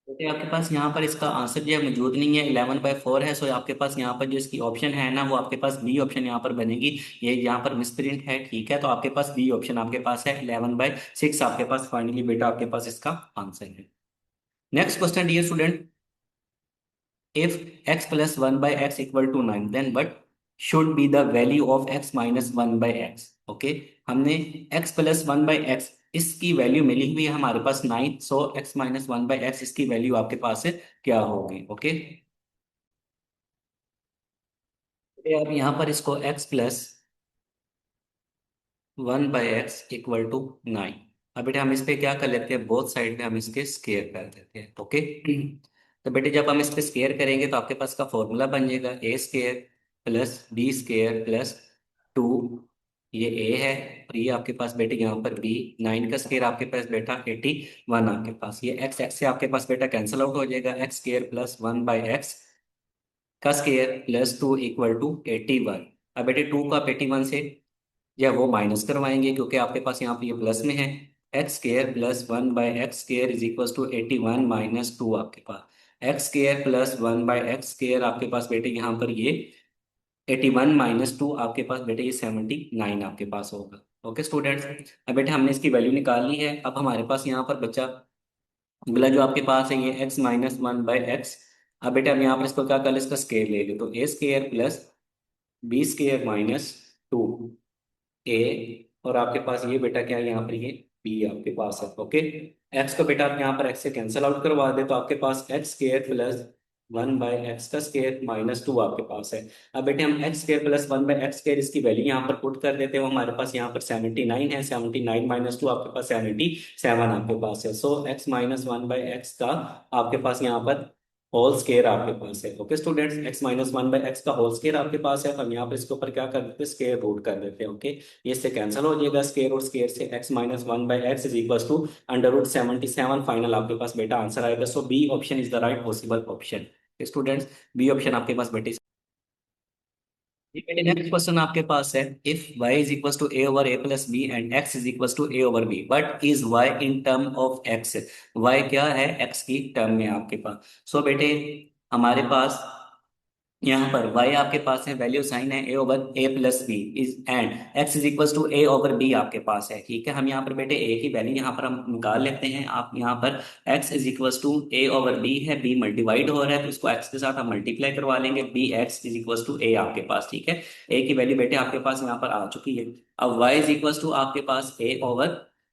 बेटे आपके पास यहाँ पर इसका आंसर जो है मौजूद नहीं है, 11/4 है। सो आपके पास यहाँ पर जो इसकी ऑप्शन है ना, वो आपके पास बी ऑप्शन यहाँ पर बनेगी, ये यहाँ पर मिसप्रिंट है। ठीक है, तो आपके पास बी ऑप्शन आपके पास है, 11/6 आपके पास फाइनली बेटा आपके पास इसका आंसर है। Next question dear student, if x + 1/x = 9, then what should be the value of x - 1/x? Okay, हमने x + 1/x इसकी वैल्यू मिली हुई है हमारे पास 9, सो x - 1/x इसकी वैल्यू आपके पास है क्या होगी। ओके, अब यहाँ पर इसको x प्लस 1/x = 9। अब बेटे हम इस पे क्या कर लेते हैं, बोथ साइड पे हम इसके स्केयर कर देते हैं। ओके, तो बेटे जब हम इस पे स्केयर करेंगे तो आपके पास का फॉर्मूला बन जाएगा a² प्लस b² प्लस 2। ये a है और ये आपके पास बेटे यहाँ पर b। 9 का स्केयर आपके पास बेटा 81 आपके पास। ये x से आपके पास बेटा कैंसिल आउट हो जाएगा। x² प्लस 1/x का स्केयर प्लस 2 = 81। अब बेटे 2 को आप 81 से या वो माइनस करवाएंगे क्योंकि आपके पास यहाँ पे ये प्लस में है। x² प्लस 1/x² = 81 - 2 आपके पास। x² प्लस 1/x² आपके पास बेटे यहाँ पर ये 81 - 2 आपके पास बेटे ये 79 आपके पास होगा। ओके स्टूडेंट्स, अब बेटे हमने इसकी वैल्यू निकाल ली है। अब हमारे पास यहाँ पर बचा अगला जो आपके पास है ये x - 1/x। अब बेटे हम यहाँ पर इसको क्या कर ले, इसका स्केयर ले ले, तो a² प्लस b² - 2 ए। और आपके पास ये बेटा क्या है यहाँ पर, ये बी आपके पास है। ओके, एक्स को बेटा आप यहाँ पर एक्स से कैंसिल आउट करवा दे तो आपके पास x² प्लस 1/x² - 2 आपके पास है। अब बेटे हम x² प्लस 1/x² इसकी वैल्यू यहाँ पर पुट कर देते हैं। वो हमारे पास यहाँ पर 79 है। 79 - 2 आपके पास 77 आपके पास है। सो x - 1/x का आपके पास यहाँ पर होल स्केयर आपके पास है। ओके स्टूडेंट्स, x - 1/x का होल स्केयर आपके पास है। तो हम यहाँ पर इसके ऊपर क्या कर देते हैं, स्केयर रूट कर देते हैं। ओके, ये इससे कैंसिल हो जाएगा स्केयर और स्केयर से। x - 1/x = 77 फाइनल आपके पास बेटा आंसर आएगा। So B option is the right possible option. Students, B option आपके पास बेटे। ये बेटे नेक्स्ट क्वेश्चन आपके पास है, if y = a/a + b and x = a/b but is y in term of x। y क्या है, x की टर्म में आपके पास। सो बेटे हमारे पास यहाँ पर y आपके पास है, वैल्यू साइन है a/a + b is and x = a/b आपके पास है। ठीक है, हम यहाँ पर बेटे a की वैल्यू यहाँ पर हम निकाल लेते हैं। आप यहाँ पर x = a/b है, b मल्टीवाइड हो रहा है तो इसको x के साथ हम मल्टीप्लाई करवा लेंगे। bx = a आपके पास। ठीक है, a की वैल्यू बेटे आपके पास यहाँ पर आ चुकी है। अब y = आपके पास a/a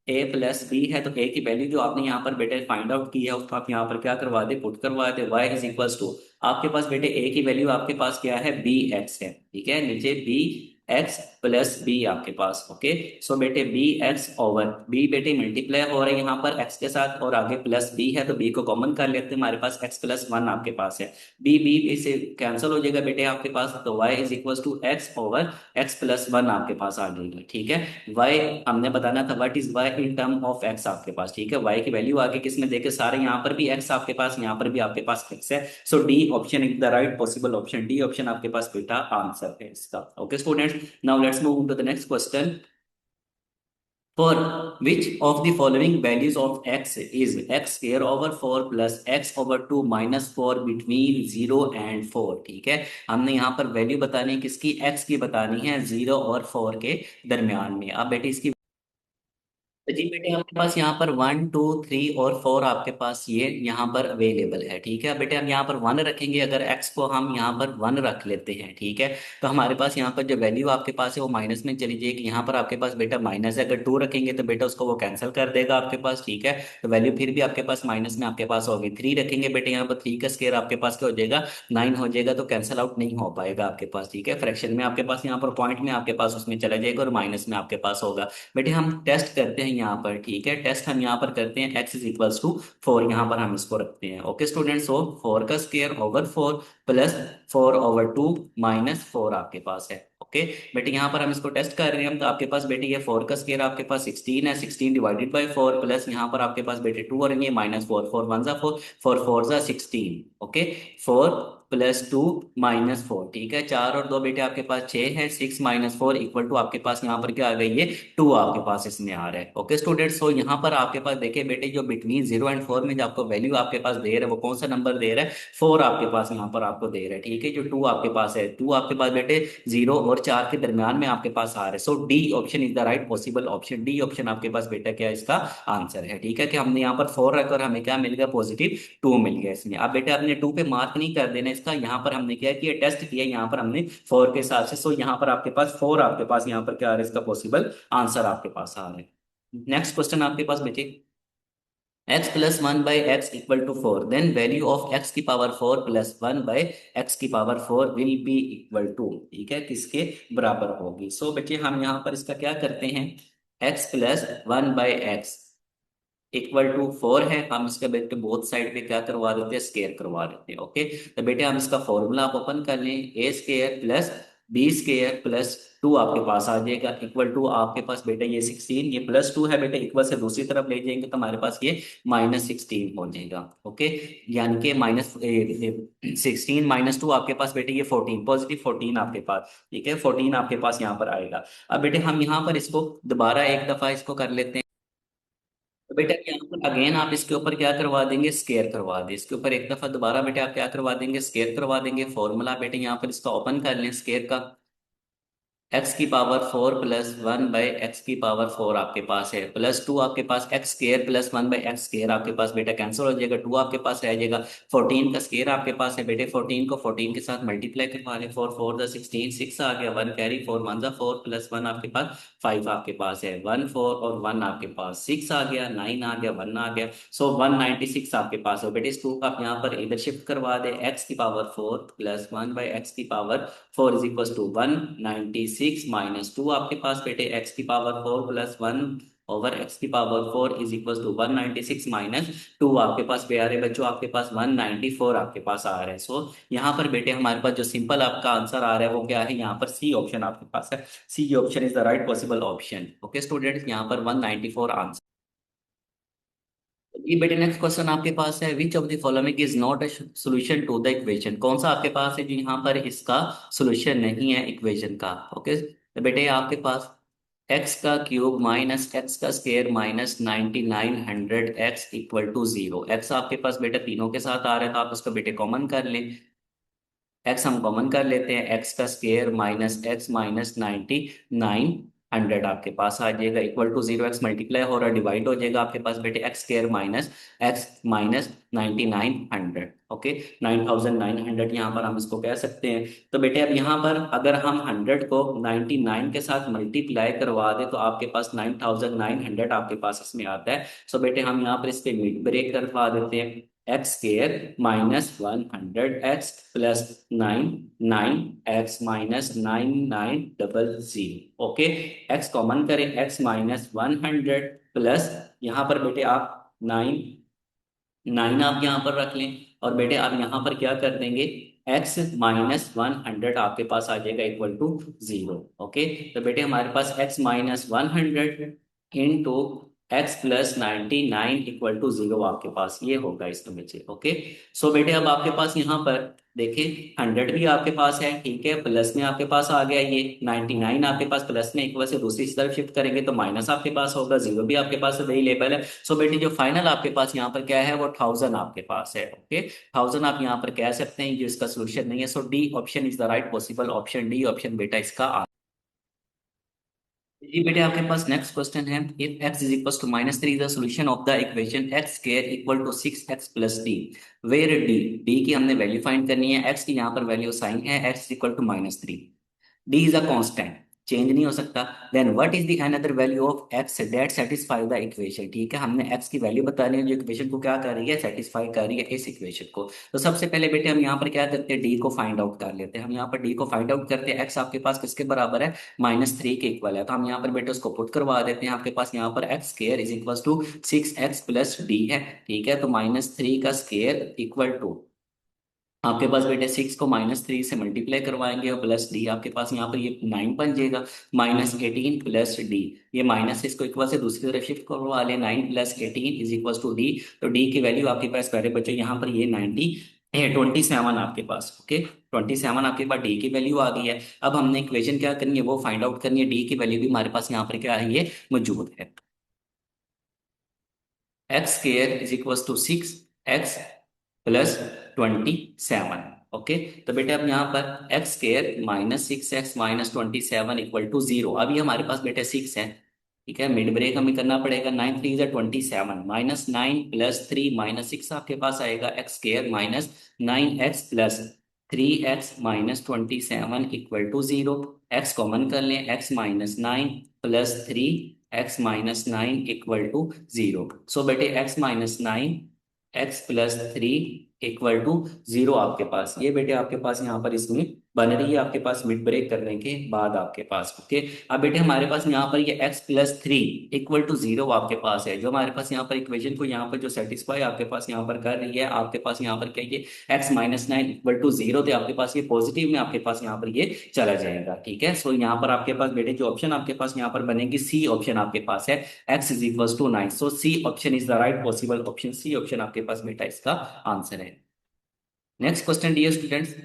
+ b है, तो a की वैल्यू जो आपने यहाँ पर बेटे फाइंड आउट की है उसको आप यहाँ पर क्या करवा दे, पुट करवा दे। y = आपके पास बेटे a की वैल्यू आपके पास क्या है, बी एक्स है। ठीक है, नीचे bx + b आपके पास। ओके, सो बेटे bx b बेटे मल्टीप्लाई हो रहा है यहाँ पर x के साथ और आगे प्लस b है तो b को कॉमन कर लेते हैं। हमारे पास x + 1 आपके पास है। b से कैंसिल हो जाएगा बेटे आपके पास, तो y = x/x + 1 आपके पास आ जाएगा। ठीक है, y हमने बताना था what is y in term of x आपके पास। ठीक है, y की वैल्यू आगे किसमें देखे, सारे यहाँ पर भी x आपके पास, यहाँ पर भी आपके पास x है। So D option is the right possible option. D option आपके पास बेटा आंसर है इसका। Okay students, now let's move to the next question. For which of the following values of x is x²/4 plus x/2 - 4 between 0 and 4। ठीक है, हमने यहाँ पर वैल्यू बतानी है किसकी, x की बतानी है 0 और 4 के दरमियान में। अब बेटे इसकी तो जी बेटे आपके पास यहाँ पर 1 2 3 और 4 आपके पास ये यहाँ पर अवेलेबल है। ठीक है, बेटे हम यहाँ पर 1 रखेंगे, अगर x को हम यहाँ पर 1 रख लेते हैं। ठीक है, तो हमारे पास यहाँ पर जो वैल्यू आपके पास है वो माइनस में चली जाएगी। यहाँ पर आपके पास बेटा माइनस है, अगर 2 रखेंगे तो बेटा उसको वो कैंसिल कर देगा आपके पास। ठीक है, तो वैल्यू फिर भी आपके पास माइनस में आपके पास होगी। 3 रखेंगे बेटे, यहाँ पर 3 का स्केयर आपके पास क्या हो जाएगा, 9 हो जाएगा, तो कैंसिल आउट नहीं हो पाएगा आपके पास। ठीक है, फ्रैक्शन में आपके पास यहाँ पर पॉइंट में आपके पास उसमें चला जाएगा और माइनस में आपके पास होगा। बेटे हम टेस्ट करते हैं यहाँ पर। ठीक है, टेस्ट हम यहाँ पर करते हैं, x = 4 यहाँ पर हम इसको रखते हैं। ओके स्टूडेंट्स, सो 4 का स्केयर ओवर 4 प्लस 4/2 - 4 आपके पास है। ओके बेटे, यहाँ पर हम इसको टेस्ट कर रहे हैं तो आपके पास बेटे ये 4 का स्केयर आपके पास 16 है। 16 डिवाइडेड बाई 4 प्लस यहाँ पर आपके पास बेटे 2 और ये -4, 4 1 = 4, 4 4 = 16। ओके, 4 + 2 - 4। ठीक है, 4 और 2 बेटे आपके पास 6 है। 6 - 4 = आपके पास यहाँ पर क्या आ गई है, 2 आपके पास इसमें आ रहा है। ओके स्टूडेंट्स, तो यहाँ पर आपके पास देखिए बेटे जो बिटवीन 0 एंड 4 में जो आपको वैल्यू आपके पास दे रहा है वो कौन सा नंबर दे रहा है, 4 आपके पास यहाँ पर आपको दे रहा है। ठीक है, जो 2 आपके पास है, 2 आपके पास बेटे 0 और 4 के दरमियान में आपके पास आ रहा है। So D option is the right possible option. D option आपके पास बेटा क्या इसका आंसर है। ठीक है, कि हमने यहाँ पर 4 रखा और हमें क्या मिल गया, +2 मिल गया इसमें। अब बेटा आपने 2 पे मार्क नहीं कर देना इसका, यहाँ पर हमने क्या किया, टेस्ट किया यहाँ पर हमने 4 के हिसाब से। सो यहाँ पर आपके पास 4 आपके पास यहाँ पर क्या आ रहा है, इसका पॉसिबल आंसर आपके पास आ रहा है। नेक्स्ट क्वेश्चन आपके पास बेटे, x plus one by x equal to four, then value of x की power four plus one by x की power four will be equal to, ठीक है, किसके बराबर होगी। सो बेटे हम यहाँ पर इसका क्या करते हैं, x plus one by x equal to four है, हम इसका बेटे बोथ साइड पे क्या करवा देते हैं, स्केयर करवा देते हैं। ओके, तो बेटे हम इसका फॉर्मूला आप ओपन कर लें, A square plus B square plus two आपके पास आ जाएगा इक्वल टू आपके पास बेटा ये 16, ये प्लस टू है बेटा, इक्वल से दूसरी तरफ ले जाएंगे तो हमारे पास ये माइनस 16 हो जाएगा। ओके, यानी कि माइनस 16 माइनस टू आपके पास बेटे ये 14, पॉजिटिव 14 आपके पास, ठीक है, 14 आपके पास यहाँ पर आएगा। अब बेटे हम यहाँ पर इसको दोबारा एक दफा इसको कर लेते हैं। तो बेटा यहाँ पर अगेन आप इसके ऊपर क्या करवा देंगे, स्केयर करवा दे, इसके ऊपर एक दफा दोबारा बेटे आप क्या करवा देंगे, स्केयर करवा देंगे। फॉर्मूला बेटे यहाँ पर इसका ओपन कर लें स्केयर का, एक्स की power four plus one by x की पावर फोर आपके पास है, प्लस टू आपके पास x square plus one by x square आपके पास बेटा कैंसिल हो जाएगा, टू आपके पास रह जाएगा, 14 का स्केयर आपके पास है बेटे, 14 को 14 के साथ मल्टीप्लाई करवा लें, फोर फोर द 16, सिक्स आ गया, वन कैरी, फोर वन जा फोर प्लस वन आपके पास फाइव आपके पास है, वन फोर और वन आपके पास सिक्स आ गया, नाइन आ गया, वन आ गया, सो 196 आपके पास है बेटे। इस टू का आप यहाँ पर इधर शिफ्ट करवा दे, एक्स की power four plus one by x की power four is equal to 196 minus two आपके पास बेटे एक्स की power four plus one over x की power four is equal to 196 minus two आपके पास पे आ रहे बच्चों, आपके पास 194 आपके पास आ रहा है। सो यहाँ पर बेटे हमारे पास जो सिंपल आपका आंसर आ रहा है वो क्या है, यहाँ पर सी ऑप्शन आपके पास है, C option is the right possible option. Okay students, यहाँ पर 194 आंसर। ये बेटे नेक्स्ट क्वेश्चन आपके पास है, which of the following is not a solution to the equation, कौन सा आपके पास है जो यहाँ पर इसका सॉल्यूशन नहीं है इक्वेशन का। ओके, तो बेटे आपके पास एक्स का क्यूब माइनस एक्स का square minus 9900 x equal to zero, x आपके पास बेटा तीनों के साथ आ रहा है तो आप उसको बेटे कॉमन कर लें, एक्स हम कॉमन कर लेते हैं, एक्स का स्क्वायर माइनस एक्स माइनस 9900 आपके पास आ जाएगा equal to zero, x multiply हो रहा है डिवाइड हो जाएगा आपके पास बेटे x square minus x minus 9900। Okay, 9900 यहाँ पर हम इसको कह सकते हैं। तो बेटे अब यहाँ पर अगर हम 100 को 99 के साथ मल्टीप्लाई करवा दे तो आपके पास 9900 आपके पास इसमें आता है। सो बेटे हम यहाँ पर इसके मिड ब्रेक करवा देते हैं, x square minus 100 x plus 99 x minus 9900। Okay, x common करें, एक्स माइनस 100 प्लस यहाँ पर बेटे आप नाइन, नाइन आप यहाँ पर रख लें और बेटे आप यहाँ पर क्या कर देंगे, एक्स माइनस 100 आपके पास आ जाएगा इक्वल टू जीरो। ओके, तो बेटे हमारे पास x minus 100 into x plus 99 equal to zero आपके पास ये होगा इसमें बच्चे। ओके, सो बेटे अब आपके पास यहाँ पर देखिए 100 भी आपके पास है, ठीक है, प्लस में आपके पास आ गया ये 99 आपके पास प्लस में, इक्वल से दूसरी तरफ शिफ्ट करेंगे तो माइनस आपके पास होगा, जीरो भी आपके पास वही लेवल है। सो बेटे जो फाइनल आपके पास यहाँ पर क्या है वो 1000 आपके पास है। ओके, 1000 आप यहाँ पर कह सकते हैं, ये इसका सोल्यूशन नहीं है। So D option is the right possible option, D option बेटा इसका। जी बेटे आपके पास नेक्स्ट क्वेश्चन है, if x is equal to minus three the solution of the equation x square equal to six x plus D, where D, D की हमने value find करनी है, x की यहाँ पर वैल्यू साइन है, x equal to minus three, d is a constant, change नहीं हो सकता, then what is the another value of x that satisfy the equation, ठीक है, हमने एक्स की वैल्यू बतानी है जो इक्वेशन को क्या कर रही है, सेटिस्फाई कर रही है इस इक्वेशन को। तो सबसे पहले बेटे हम यहाँ पर क्या करते हैं, डी को फाइंड आउट कर लेते हैं, हम यहाँ पर डी को फाइंड आउट करते हैं, एक्स आपके पास किसके बराबर है, माइनस थ्री के इक्वल है, तो हम यहाँ पर बेटे उसको पुट करवा देते हैं, आपके पास यहाँ पर x square is equal to six x plus d है, ठीक है, तो माइनस थ्री का स्क्वायर इक्वल टू आपके पास बेटे सिक्स को माइनस थ्री से मल्टीप्लाई करवाएंगे और प्लस डी आपके पास यहाँ पर ये नाइन बन जाएगा, माइनस एटीन प्लस डी, ये माइनस इसको इक्वल से दूसरी तरफ शिफ्ट करवा ले, nine plus eighteen is equal to d, तो डी की वैल्यू आपके पास पहले बच्चों यहाँ पर ये 90 है, 27 आपके पास। ओके, 27 आपके पास डी की वैल्यू आ गई है। अब हमने इक्वेशन क्या करनी है वो फाइंड आउट करनी है, डी की वैल्यू भी हमारे पास यहाँ पर क्या है ये मौजूद है, x square is equal to six x plus 27। Okay, तो बेटे अब यहाँ पर x square minus six x minus 27 equal to zero, अभी हमारे पास बेटे सिक्स है, ठीक है, मिड ब्रेक हमें करना पड़ेगा, nine three is 27 minus nine plus three minus six आपके पास आएगा, x square minus nine x plus three x minus 27 equal to zero, x common कर लें, x minus nine plus three x-9 equal to 0। So बेटे x-9 x+3 equal to 0 आपके पास, ये बेटे आपके पास यहाँ पर इसमें बन रही है आपके पास मिड ब्रेक करने के बाद आपके पास। ओके, अब बेटे हमारे पास यहाँ पर ये x+3 इक्वल टू 0 आपके पास है, जो हमारे पास यहाँ पर इक्वेशन को यहाँ पर जो सेटिस्फाई आपके पास यहाँ पर कर रही है। आपके पास यहाँ पर क्या ये x-9 इक्वल टू 0 थे आपके पास, ये पॉजिटिव में आपके पास यहाँ पर ये चला जाएगा। ठीक है, सो यहाँ पर आपके पास बेटे जो ऑप्शन आपके पास यहाँ पर बनेगी, सी ऑप्शन आपके पास है, x is equal to 9। So C option is the right possible option, C option आपके पास बेटा इसका आंसर है। Next question dear students,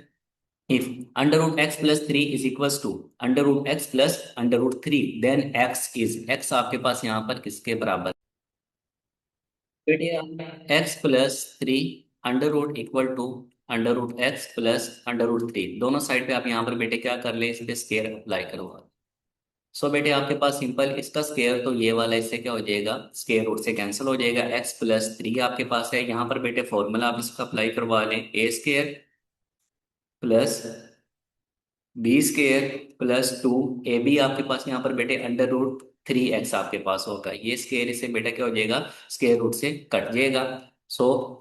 if under root x plus 3 is equals to under root x plus under root 3 then x is, x आपके पास यहाँ पर किसके बराबर बेटे? x plus 3 under root equal to under root x plus under root 3, दोनों side पे आप यहाँ पर बेटे क्या कर ले, इस पे स्केयर अप्लाई करो। सो बेटे आपके पास सिंपल इसका स्केयर तो ये वाला इससे क्या हो जाएगा, स्केयर रूट से कैंसिल हो जाएगा। x+3 आपके पास है, यहाँ पर बेटे फॉर्मूला आप इसका अप्लाई करवा लें, A square plus B square plus 2 A B आपके पास यहाँ पर बेटे अंडर रूट 3x आपके पास होगा। ये स्केयर इससे बेटा क्या हो जाएगा, स्केयर रूट से कट जाएगा। So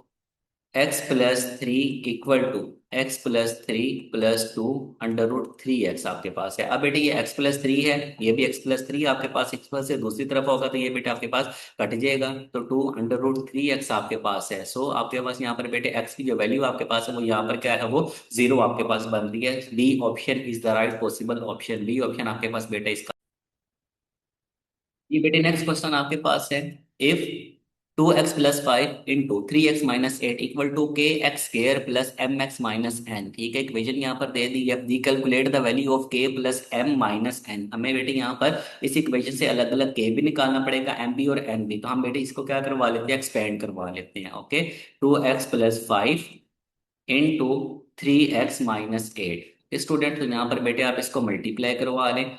x+3 equal to x+3 + 2 under root 3x आपके पास है। अब बेटे ये x+3 है, ये भी x+3 आपके पास x से दूसरी तरफ होगा तो ये बेटे आपके पास कट जाएगा, तो 2 अंडर रूट 3x आपके पास है। सो आपके पास यहाँ पर बेटे x की जो वैल्यू आपके पास है वो यहाँ पर क्या है, वो 0 आपके पास बन रही है। B option is the right possible option, B option आपके पास बेटे इसका। ये बेटे नेक्स्ट क्वेश्चन आपके पास है, if 2x+5 into 3x-8 equal to K x square plus M x minus N. ठीक है, इक्वेशन यहाँ पर दे दी है, दी calculate the value of K plus M minus N. हमें बेटे यहाँ पर इस इक्वेशन से अलग अलग के भी निकालना पड़ेगा, एम भी और एन भी, तो हम बेटे इसको क्या करवा लेते हैं, एक्सपेंड करवा लेते हैं। Okay, 2x+5 into 3x-8 student, तो यहाँ पर बेटे आप इसको मल्टीप्लाई करवा लें,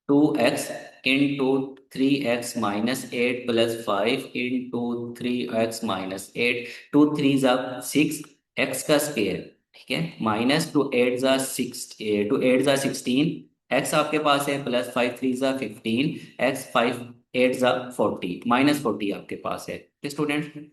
2x into 3x-8 plus 5 into 3x-8, 2 3 = 6 x का स्क्वायर। ठीक है, माइनस 2 8 = 16 x आपके पास है, प्लस 5 3 = 15 x, 5 8 = 40 -40 आपके पास है स्टूडेंट।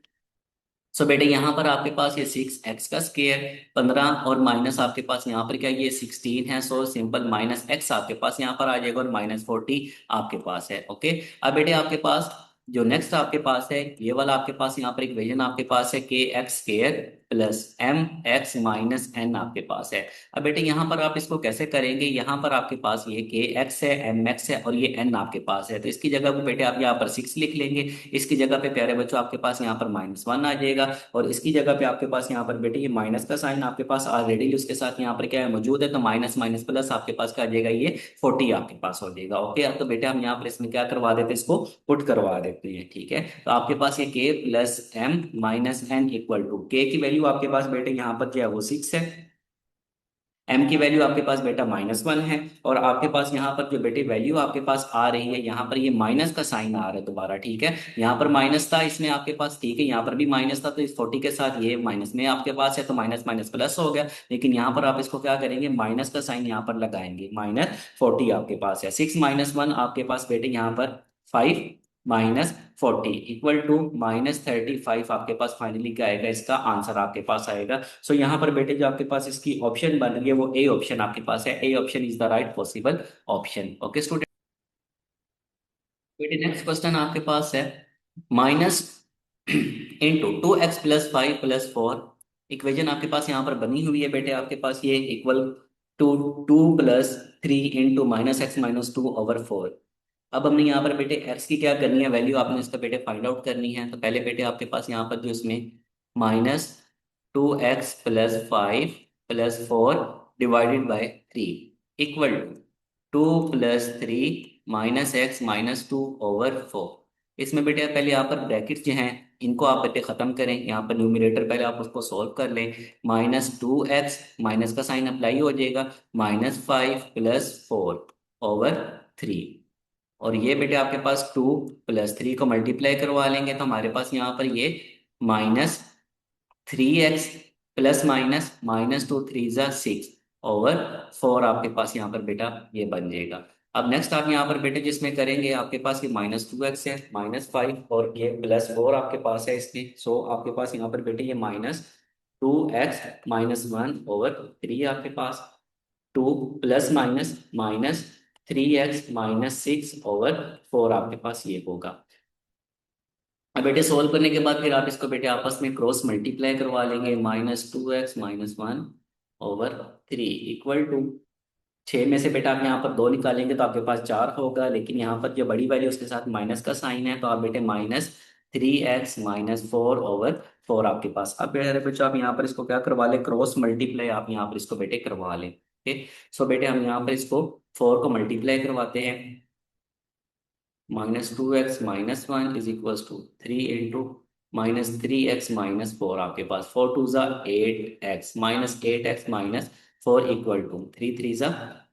सो बेटे यहाँ पर आपके पास ये 6x का स्क्वायर 15 और माइनस आपके पास यहाँ पर क्या ये 16 है। सो सिंपल माइनस एक्स आपके पास यहाँ पर आ जाएगा और -40 आपके पास है। ओके, अब बेटे आपके पास जो नेक्स्ट आपके पास है ये वाला आपके पास यहाँ पर इक्वेशन आपके पास है के x square plus M x minus n आपके पास है। अब बेटे यहाँ पर आप इसको कैसे करेंगे, यहाँ पर आपके पास ये के एक्स है, एम एक्स है और ये एन आपके पास है, तो इसकी जगह पे बेटे आप यहाँ पर 6 लिख लेंगे। इसकी जगह पे प्यारे बच्चों आपके पास यहाँ पर -1 आ जाएगा और इसकी जगह पे आपके पास यहाँ पर बेटे ये माइनस का साइन आपके पास ऑलरेडी उसके साथ यहाँ पर क्या है मौजूद है, तो माइनस माइनस प्लस आपके पास क्या आ जाएगा, ये 40 आपके पास हो जाएगा। ओके, अब तो बेटे हम यहाँ पर इसमें क्या करवा देते हैं, इसको पुट करवा देते हैं। ठीक है, तो आपके पास ये k plus M minus n equal to, k की वैल्यू आपके पास बेटे यहाँ पर क्या है वो 6 है, एम की वैल्यू आपके पास बेटा -1 है और आपके पास यहाँ पर जो बेटे वैल्यू आपके पास आ रही है यहाँ पर ये माइनस का साइन आ रहा है दोबारा। ठीक है, यहाँ पर माइनस था इसमें आपके पास, ठीक है, यहाँ पर भी माइनस था, तो इस 40 के साथ ये माइनस में आपके पास है, तो माइनस माइनस प्लस हो गया। लेकिन यहाँ पर आप इसको क्या करेंगे, माइनस का साइन यहाँ पर लगाएंगे, -40 आपके पास है, 6 -1 आपके पास बेटे यहाँ पर 5 -40 इक्वल टू -35 आपके पास फाइनली क्या आएगा, इसका आंसर आपके पास आएगा। सो यहाँ पर बेटे जो आपके पास इसकी ऑप्शन बन रही है वो ए ऑप्शन आपके पास है, ए option is the right possible option. Okay student, बेटे नेक्स्ट क्वेश्चन आपके पास है, माइनस इंटू 2x+5 + 4 इक्वेशन आपके पास यहाँ पर बनी हुई है बेटे आपके पास ये इक्वल टू 2 + 3 इंटू -x-2/4। अब हमने यहाँ पर बेटे x की क्या करनी है वैल्यू, आपने इसका बेटे फाइंड आउट करनी है। तो पहले बेटे आपके पास यहाँ पर जो इसमें -2x+5 + 4 divided by 3 equal to 2 + 3 -x-2/4। इसमें बेटे पहले यहाँ पर ब्रैकेट जो हैं इनको आप बेटे खत्म करें, यहाँ पर न्यूमरेटर पहले आप उसको सॉल्व कर लें, -2x माइनस का साइन अप्लाई हो जाएगा, -5 + 4/3 और ये बेटे आपके पास 2 + 3 को मल्टीप्लाई करवा लेंगे तो हमारे पास यहाँ पर ये -3x प्लस माइनस -2 3 = 6/4 आपके पास यहाँ पर बेटा ये बन जाएगा। अब नेक्स्ट आप यहाँ पर बेटे जिसमें करेंगे आपके पास ये -2x है, -5 और ये +4 आपके पास है इसमें। सो आपके पास यहाँ पर बेटे ये -2x-1/3 है आपके पास। 2 प्लस माइनस -3x-6/4 आपके पास ये होगा। अब बेटे सोल्व करने के बाद फिर आप इसको बेटे आपस में क्रॉस मल्टीप्लाई करवा लेंगे। -2x-1/3 इक्वल टू 6 में से बेटा आप यहाँ पर 2 निकालेंगे तो आपके पास 4 होगा, लेकिन यहाँ पर जो बड़ी वैल्यू उसके साथ माइनस का साइन है तो आप बेटे -3x-4/4 आपके पास। अब बेटे बच्चों आप यहाँ पर इसको क्या करवा लें, क्रॉस मल्टीप्लाई आप यहाँ पर इसको बेटे करवा लें। ओके, सो बेटे हम यहाँ पर इसको 4 को मल्टीप्लाई करवाते हैं। -2x-1 is equal to 3 into -3x-4 आपके पास 4 टू ज़ा 8x -8x-4 इक्वल टू 3 3 ज़ा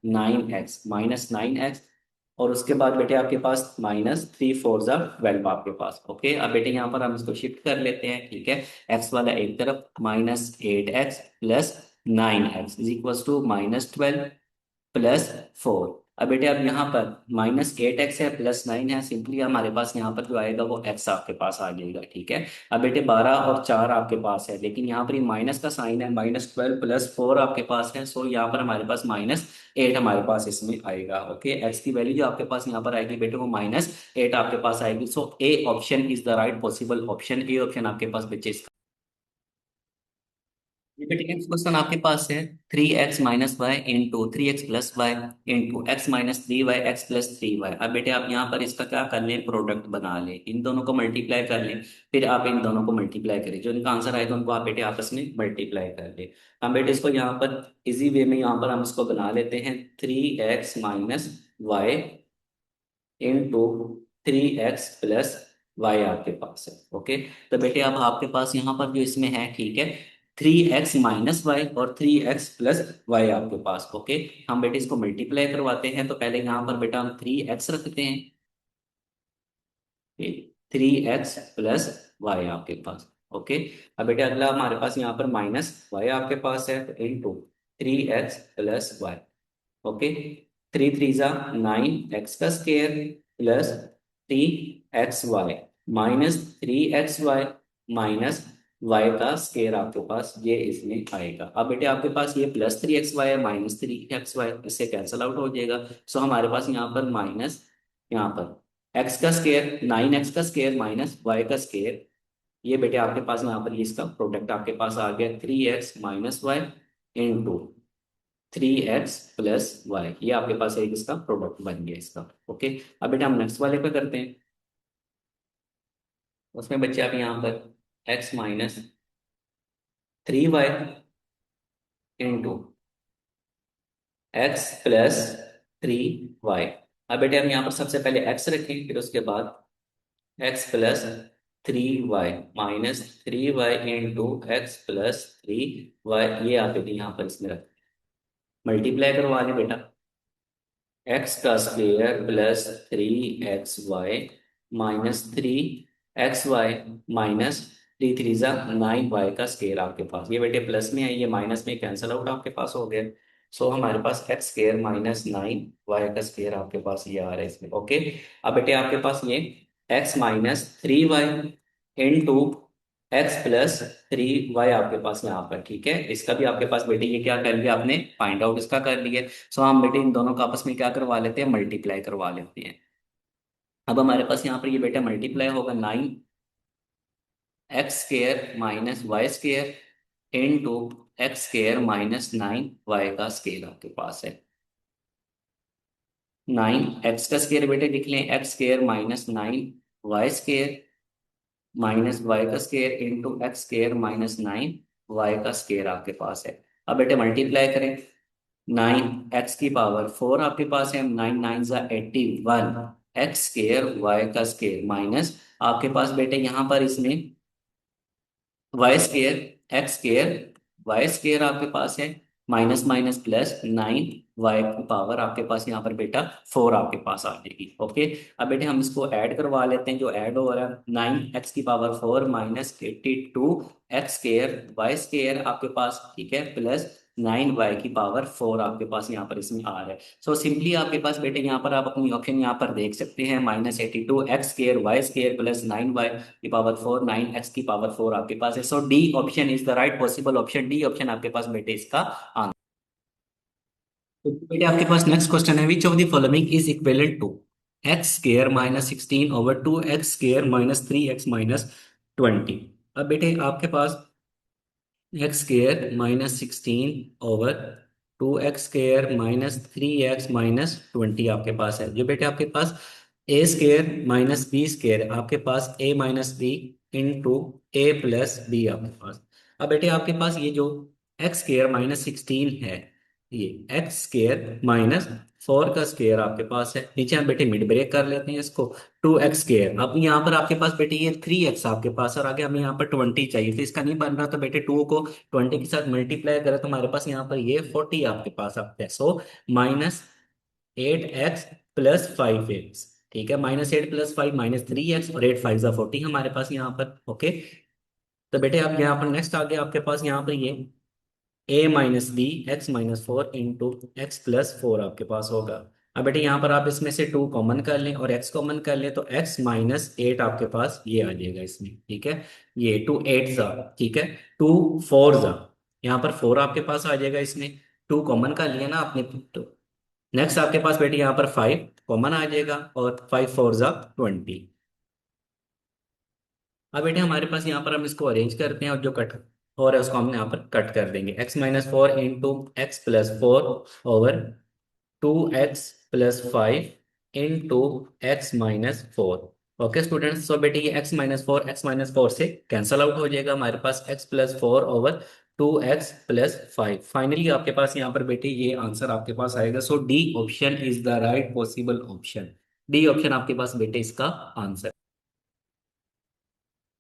9x -9x। और उसके बाद बेटे आपके पास -3 4 ज़ा 12 आपके पास। ओके, अब बेटे यहाँ पर हम इसको शिफ्ट कर लेते हैं। ठीक है, x वाला एक तरफ -8x plus 9x is equal to -12 + 4। अब बेटे अब यहाँ पर -8x है +9 है, सिंपली हमारे पास यहाँ पर जो आएगा वो x आपके पास आ जाएगा। ठीक है, अब बेटे 12 और 4 आपके पास है, लेकिन यहाँ पर ये माइनस का साइन है, -12 + 4 आपके पास है। सो यहाँ पर हमारे पास -8 हमारे पास इसमें आएगा। ओके, x की वैल्यू जो आपके पास यहाँ पर आएगी बेटे वो -8 आपके पास आएगी। So A option is the right possible option. A option आपके पास बच्चे ये बेटे नेक्स्ट क्वेश्चन आपके पास है 3x-y into 3x+y into x-3y अब बेटे आप यहाँ पर इसका क्या कर लें, प्रोडक्ट बना लें, इन दोनों को मल्टीप्लाई कर लें, फिर आप इन दोनों को मल्टीप्लाई करें, जो इनका आंसर आएगा उनको आप बेटे आपस में मल्टीप्लाई कर लें। हम बेटे इसको यहाँ पर इजी वे में यहाँ पर हम इसको बना लेते हैं 3x-y इंटू 3x+y आपके पास है। ओके, तो बेटे अब आपके पास यहाँ पर जो इसमें है, ठीक है, 3x-y और 3x+y आपके पास। ओके, हम बेटे इसको मल्टीप्लाई करवाते हैं, तो पहले यहाँ पर बेटा हम 3x रखते हैं, 3x+y आपके पास। ओके, अब बेटे अगला हमारे पास यहाँ पर -y आपके पास है, तो इंटू 3x+y। ओके, 3 3 ज़ा 9x का square plus 3xy -3xy minus y का स्केयर आपके पास ये इसमें आएगा। अब बेटे आपके पास ये +3xy है, -3xy इससे कैंसिल आउट हो जाएगा। सो हमारे पास यहाँ पर माइनस, यहाँ पर x का स्केयर 9x का स्केयर माइनस वाई का स्केयर, ये बेटे आपके पास यहाँ पर ये इसका प्रोडक्ट आपके पास आ गया 3x-y इंटू 3x+y, ये आपके पास एक इसका प्रोडक्ट बन गया इसका। ओके, अब बेटा हम नेक्स्ट वाले पे करते हैं। उसमें बच्चे आप यहाँ पर x-3y इंटू x+3y। अब बेटे हम यहाँ पर सबसे पहले x रखें, फिर उसके बाद x+3y -3y इंटू x+3y, ये आप बेटे यहाँ पर इसमें रखें, मल्टीप्लाई करवा लें बेटा। x का स्क्वेयर +3xy -3xy -3 3 ज़ा 9y का स्क्वेयर आपके पास, ये बेटे प्लस में है, ये माइनस में कैंसल आउट आपके पास हो गया। सो हमारे पास x स्क्वेयर -9y का स्क्वेयर आपके पास ये आ रहा है इसमें। ओके, अब बेटे आपके पास ये x -3y इंटू x+3y आपके पास यहाँ पर। ठीक है, इसका भी आपके पास बेटे ये क्या कर लिया आपने, फाइंड आउट इसका कर लिया। सो हम बेटे इन दोनों का आपस में क्या करवा लेते हैं, मल्टीप्लाई करवा लेते हैं। अब हमारे पास यहाँ पर ये बेटा मल्टीप्लाई होगा 9x² -y square into x² -9y का स्क्वेयर आपके पास है। 9x का स्क्वेयर बेटे लिख लें, x² -9y स्क्वेयर -y का स्क्वेयर इंटू x² -9y का स्क्वेयर आपके पास है। अब बेटे मल्टीप्लाई करें, 9x⁴ आपके पास है, 9 9 ज़ा 81 x² y का स्क्वेयर माइनस आपके पास बेटे यहाँ पर इसमें y² x² y² आपके पास है, माइनस माइनस प्लस 9 y⁴ आपके पास यहाँ पर बेटा 4 आपके पास आ जाएगी। ओके, अब बेटे हम इसको ऐड करवा लेते हैं, जो ऐड हो रहा है 9x⁴ -82 x² y² आपके पास, ठीक है, प्लस 9y की पावर 4 आपके पास यहाँ पर इसमें आ रहा है। सो सिंपली आपके पास बेटे यहाँ पर आप अपनी ऑप्शन यहाँ पर देख सकते हैं, -82 x square y square plus 9y की पावर 4, 9x की पावर 4 आपके पास है। So D option is the right possible option, D option आपके पास बेटे इसका आंसर। तो बेटे आपके पास नेक्स्ट क्वेश्चन है, which of the following is equivalent to x square -16 over 2x square -3x-20। अब बेटे आपके पास x square -16 over 2x square -3x-20 आपके पास है। जो बेटे आपके पास a स्क्र -b स्क्र आपके पास a-b इंटू a+b आपके पास। अब बेटे आपके पास ये जो x स्क्र -16 है, ये x स्क्र -4 का स्क्वायर आपके पास है। नीचे हम बेटे मिड ब्रेक कर लेते हैं इसको, 2x स्क्वायर। अब यहाँ पर आपके पास बेटे ये 3x आपके पास, और आगे हमें यहाँ पर 20 चाहिए, तो इसका नहीं बन रहा, तो बेटे 2 को 20 के साथ मल्टीप्लाई करें तो हमारे पास यहाँ पर ये 40 आपके पास आता है। सो -8x + 5x, ठीक है, -8 + 5 -3x, और 8 5 = 40 हमारे पास यहाँ पर। ओके, तो बेटे आप यहाँ पर नेक्स्ट आगे आपके पास यहाँ पर ये a-b x-4 इंटू x+4 आपके पास होगा। अब बेटे यहाँ पर आप इसमें से 2 कॉमन कर लें और x कॉमन कर लें, तो x-8 आपके पास ये आ जाएगा इसमें, ठीक है। ये 2 8 जा, ठीक है, 2 4 जा, यहाँ पर 4 आपके पास आ जाएगा इसमें, 2 कॉमन कर लिया ना आपने। तो नेक्स्ट आपके पास बेटे यहाँ पर 5 कॉमन आ जाएगा, और 5 4 जा 20। अब बेटे हमारे पास यहाँ पर हम इसको अरेंज करते हैं, और जो कट और है उसको हम यहाँ पर कट कर देंगे। x-4 into x+4 over 2x+5 into x-4। Okay students, so बेटे ये x-4 से कैंसल आउट हो जाएगा, हमारे पास x+4 ओवर 2x+5। फाइनली आपके पास यहाँ पर बेटे ये आंसर आपके पास आएगा। So D option is the right possible option, D option आपके पास बेटे इसका आंसर।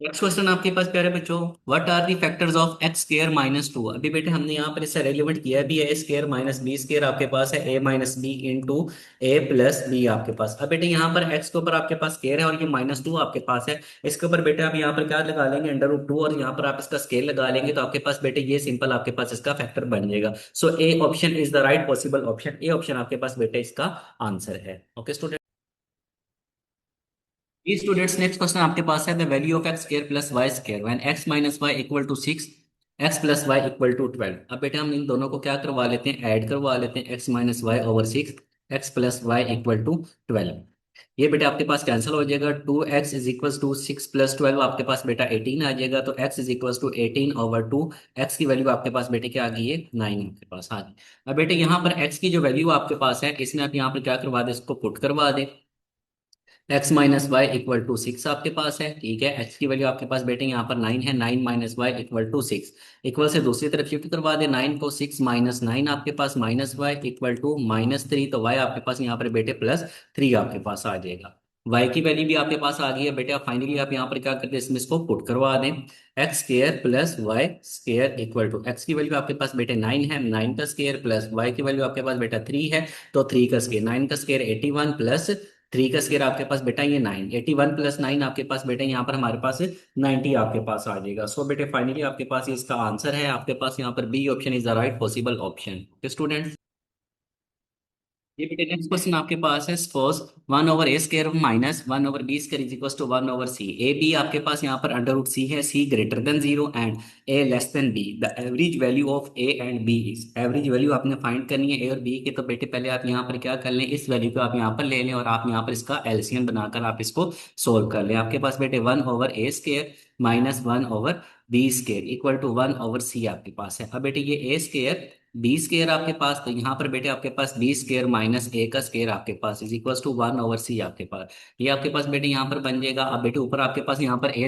नेक्स्ट क्वेश्चन आपके पास प्यारे बच्चों, what are the factors of x2 - 2। अभी बेटे हमने यहाँ पर इससे रेलिवेंट किया भी है, a2 - b2 आपके पास है a-b इंटू a+b आपके पास। अब बेटे यहाँ पर x के ऊपर आपके पास स्केयर है, और ये -2 आपके पास है। इसके ऊपर बेटे आप यहाँ पर क्या लगा लेंगे, √2, और यहाँ पर आप इसका स्केयर लगा लेंगे, तो आपके पास बेटे ये सिंपल आपके पास इसका फैक्टर बन जाएगा। So A option is the right possible option, A option आपके पास बेटे इसका आंसर है। ओके स्टूडेंट, ये स्टूडेंट्स नेक्स्ट क्वेश्चन आपके पास है, the value of x2 + y2 when x-y = 6, x+y = 12। अब बेटा हम इन दोनों को क्या करवा लेते हैं, ऐड करवा लेते हैं, x-y/6, x+y = 12। ये बेटा आपके पास कैंसिल हो जाएगा, 2x = 6 + 12 आपके पास बेटा 18 आ जाएगा, तो x = 18/2। x की वैल्यू आपके पास बेटे क्या आ गई है, 9 आपके पास। हाँ जी, अब बेटे यहाँ पर x की जो वैल्यू आपके पास है, इसमें आप यहाँ पर क्या करवा दे, इसको पुट करवा दे। x-y = 6 आपके पास है, ठीक है। x की वैल्यू आपके पास बेटे यहाँ पर 9 है, 9 - y = 6, इक्वल से दूसरी तरफ शिफ्ट करवा दे 9 को, 6 - 9 आपके पास -y = -3, तो y आपके पास यहाँ पर बेटे +3 आपके पास आ जाएगा। y की वैल्यू भी आपके पास आ गई है बेटे, फाइनली आप यहाँ पर क्या करते हैं, इसमें इसको पुट करवा दें। x2 + y2 x की वैल्यू आपके पास बेटे 9 है, 9 का स्क्वायर प्लस y की वैल्यू आपके पास बेटा 3 है, तो 3 का स्क्वायर, 9 का स्क्वायर 81 प्लस 3 का स्क्वायर आपके पास बेटा ये 9, 81 + 9 आपके पास बेटा यहाँ पर हमारे पास 90 आपके पास आ जाएगा। सो बेटे फाइनली आपके पास ये इसका आंसर है, आपके पास यहाँ पर B option is the right possible option. Student, ये बेटे नेक्स्ट क्वेश्चन आपके पास है, सपोज 1/a² -1/b² = 1/c। ए बी आपके पास यहाँ पर √c है, c > 0 and a b। The average value of a and b is, average value आपने फाइंड करनी है a और b के, तो बेटे पहले आप यहाँ पर क्या कर लें, इस वैल्यू को आप यहाँ पर ले लें, और आप यहाँ पर इसका एलसीएम बनाकर आप इसको सोल्व कर लें। आपके पास बेटे 1/a² -1/b² = 1/c आपके पास है। अब बेटे ये b² आपके पास, तो यहाँ पर बेटे आपके पास b² -a² आपके पास = 1/c आपके पास। ये आपके पास बेटे यहाँ पर बन जाएगा। अब बेटे ऊपर आपके पास यहाँ पर a²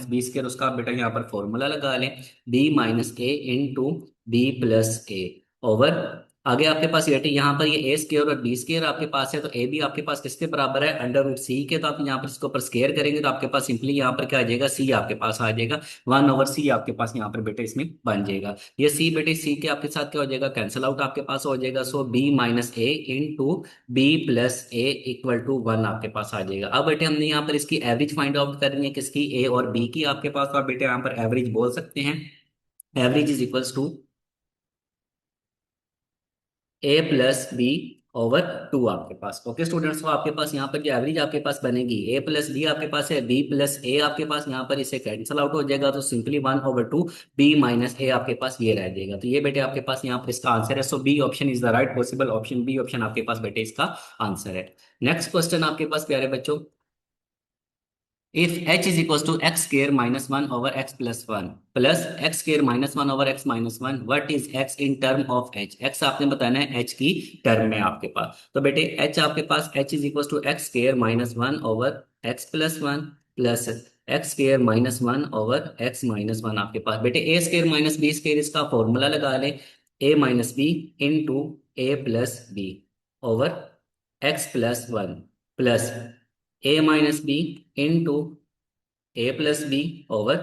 -b², उसका आप बेटा यहाँ पर फॉर्मूला लगा लें, b - a into b+a over, आगे आपके पास बेटे यहाँ पर ये a² और b² आपके पास है, तो a भी आपके पास किसके बराबर है, √c के। तो आप यहाँ पर इसके ऊपर स्केयर करेंगे, तो आपके पास सिंपली यहाँ पर क्या आ जाएगा, c आपके पास आ जाएगा, 1/c आपके पास यहाँ पर बेटे इसमें बन जाएगा। ये सी बेटे सी के आपके साथ क्या हो जाएगा, कैंसिल आउट आपके पास हो जाएगा। सो b - a इंटू b+a = 1 आपके पास आ जाएगा। अब बेटे हमने यहाँ पर इसकी एवरेज फाइंड आउट करनी है, किसकी, a और b की आपके पास। तो आप बेटे यहाँ पर एवरेज बोल सकते हैं, average is equals to a plus b over two आपके पास। ओके स्टूडेंट्स, तो आपके पास यहाँ पर जो एवरेज आपके पास बनेगी ए प्लस बी आपके पास है, बी प्लस ए आपके पास यहाँ पर इसे कैंसिल आउट हो जाएगा, तो सिंपली 1/2 बी माइनस ए आपके पास ये रह जाएगा। तो ये बेटे आपके पास यहाँ पर इसका आंसर है। So B option is the right possible option, B option आपके पास बेटे इसका आंसर है। नेक्स्ट क्वेश्चन आपके पास प्यारे बच्चों, if h is equals to x square minus 1 over x plus 1 plus x square minus 1 over x minus 1, what is x in term of h? x आपने बताना है h की टर्म में आपके पास। तो बेटे h आपके पास h is equals to x square minus 1 over x plus 1 plus x square minus 1 over x minus 1 आपके पास। बेटे a square minus b square इसका फॉर्मूला लगा ले, a minus b into a plus b over x plus 1 plus a minus b into a plus b over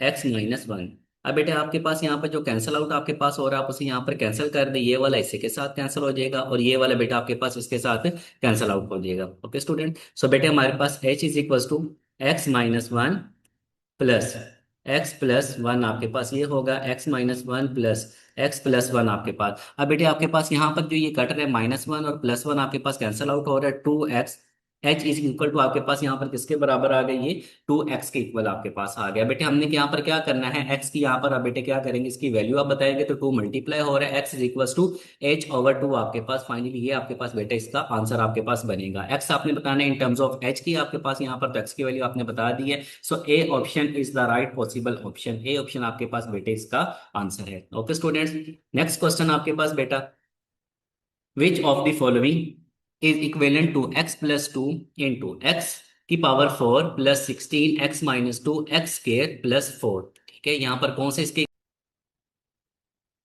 x minus one. अब बेटे आपके पास यहाँ पर जो कैंसिल आउट आपके पास हो रहा है आप उसे यहाँ पर कैंसिल कर दे, ये वाला इसी के साथ कैंसिल हो जाएगा और ये वाला बेटा आपके पास इसके साथ कैंसिल आउट हो जाएगा। ओके स्टूडेंट, सो बेटे हमारे पास h is equal to x minus one plus x plus one आपके पास ये होगा, x minus one plus x plus one आपके पास। अब बेटे आपके पास यहाँ पर जो ये कट रहे हैं -1 और +1 आपके पास कैंसिल आउट हो रहा है, 2x h is equal to आपके पास यहाँ पर किसके बराबर आ गई, ये 2x के इक्वल आपके पास आ गया। बेटे हमने यहाँ पर क्या करना है, x की यहाँ पर अब बेटे क्या करेंगे, इसकी वैल्यू आप बताएंगे तो 2 मल्टीप्लाई हो रहा है, x is equal to h/2 आपके पास। फाइनली ये आपके पास बेटे इसका आंसर आपके पास बनेगा। x आपने बताना है इन टर्म्स ऑफ h की आपके पास यहाँ पर, तो x की वैल्यू आपने बता दी है। So A option is the right possible option, A option आपके पास बेटे इसका आंसर है। ओके स्टूडेंट्स, नेक्स्ट क्वेश्चन आपके पास बेटा, which of the following is equivalent to x plus two into x की power 4 plus 16 x minus two x square plus 4। ठीक है, यहाँ पर कौन से इसके,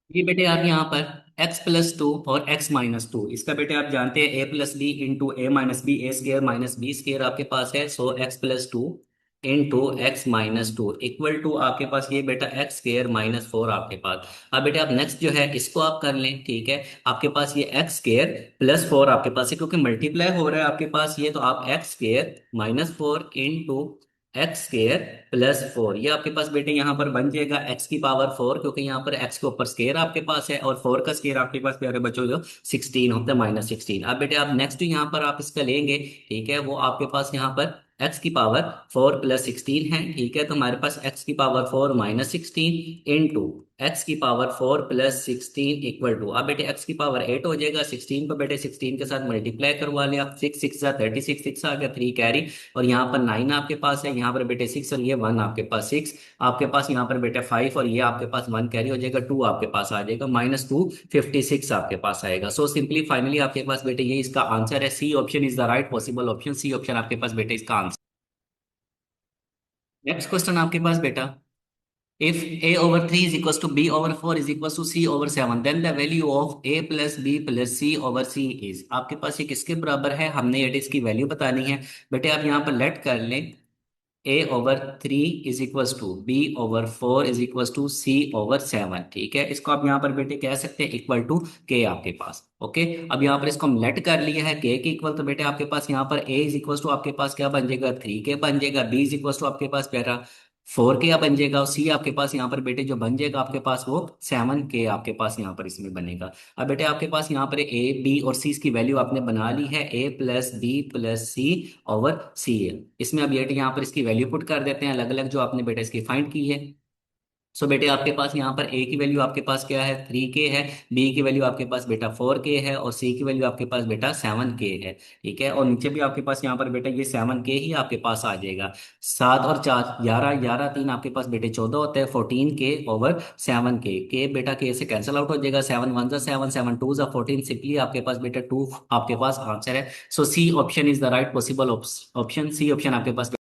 ये बेटे आप यहाँ पर x प्लस टू और x माइनस टू, इसका बेटे आप जानते हैं a plus b into a minus b, a square minus b square आपके पास है। So x plus two into x minus two equal to आपके पास ये बेटा एक्स स्केयर माइनस 4 आपके पास। अब बेटे आप नेक्स्ट जो है इसको आप कर लें। ठीक है, आपके पास ये एक्स स्केयर प्लस 4 आपके पास है, क्योंकि मल्टीप्लाई हो रहा है आपके पास ये, तो आप x square -4 into x square plus 4, ये आपके पास बेटे यहाँ पर बन जाएगा एक्स की पावर 4, क्योंकि यहाँ पर एक्स के ऊपर स्केयर आपके पास है और 4 का स्केयर आपके पास प्यारे बच्चों जो 16 होता है -16। अब बेटे आप नेक्स्ट यहाँ पर आप इसका लेंगे, ठीक है, वो आपके पास यहाँ पर एक्स की पावर 4 प्लस 16 है। ठीक है, तो हमारे पास एक्स की पावर 4 -16 इंटू एक्स की पावर 4 प्लस 16 इक्वल टू, अब बेटे एक्स की पावर 8 हो जाएगा, 16 को बेटे 16 के साथ मल्टीप्लाई करवा लिया, 6 6 36, 6 आ गया, 3 कैरी, और यहाँ पर 9 आपके पास है, यहाँ पर बेटे 6 और ये 1 आपके पास 6 आपके पास, यहाँ पर बेटे 5 और ये आपके पास 1 कैरी हो जाएगा, 2 आपके पास आ जाएगा, -2 56 आपके पास आएगा। सो सिंपली फाइनली आपके पास बेटे ये इसका आंसर है, C option is the right possible option, C option आपके पास बेटे इसका आंसर। नेक्स्ट क्वेश्चन आपके पास बेटा, if a over 3 is equals to b over 4 is equals to c over 7, then the value of a plus b plus c over c is, आपके पास ये किसके बराबर है, हमने ये इसकी वैल्यू बतानी है। बेटे आप यहाँ पर लेट कर लें, a over 3 is equals to b over 4 is equals to c over 7। ठीक है, इसको आप यहाँ पर बेटे कह सकते हैं इक्वल टू k आपके पास। ओके, अब यहाँ पर इसको हम लेट कर लिया है k के इक्वल, तो बेटे आपके पास यहाँ पर a इज इक्वल्स टू आपके पास क्या बन जाएगा, 3k बन जाएगा, b इज इक्वल्स टू आपके पास प्यारा 4k बन जाएगा, और c आपके पास यहाँ पर बेटे जो बन जाएगा आपके पास वो 7k आपके पास यहाँ पर इसमें बनेगा। अब बेटे आपके पास यहाँ पर a b और c की वैल्यू आपने बना ली है, a plus B plus C over C है। इसमें अब बेटे यहाँ पर इसकी वैल्यू पुट कर देते हैं अलग अलग जो आपने बेटे इसकी फाइंड की है। सो बेटे आपके पास यहाँ पर a की वैल्यू आपके पास क्या है, 3k है, b की वैल्यू आपके पास बेटा 4k है, और c की वैल्यू आपके पास बेटा 7k है। ठीक है, और नीचे भी आपके पास यहाँ पर बेटा ये 7k ही आपके पास आ जाएगा। 7 और 4 11, 11 3 आपके पास बेटे 14 होता है, 14k ओवर 7k, के बेटा के से कैंसिल आउट हो जाएगा, 7 1 7 7 2 14, सिंपली आपके पास बेटा 2 आपके पास आंसर है। So C option is the right possible option, C option आपके पास।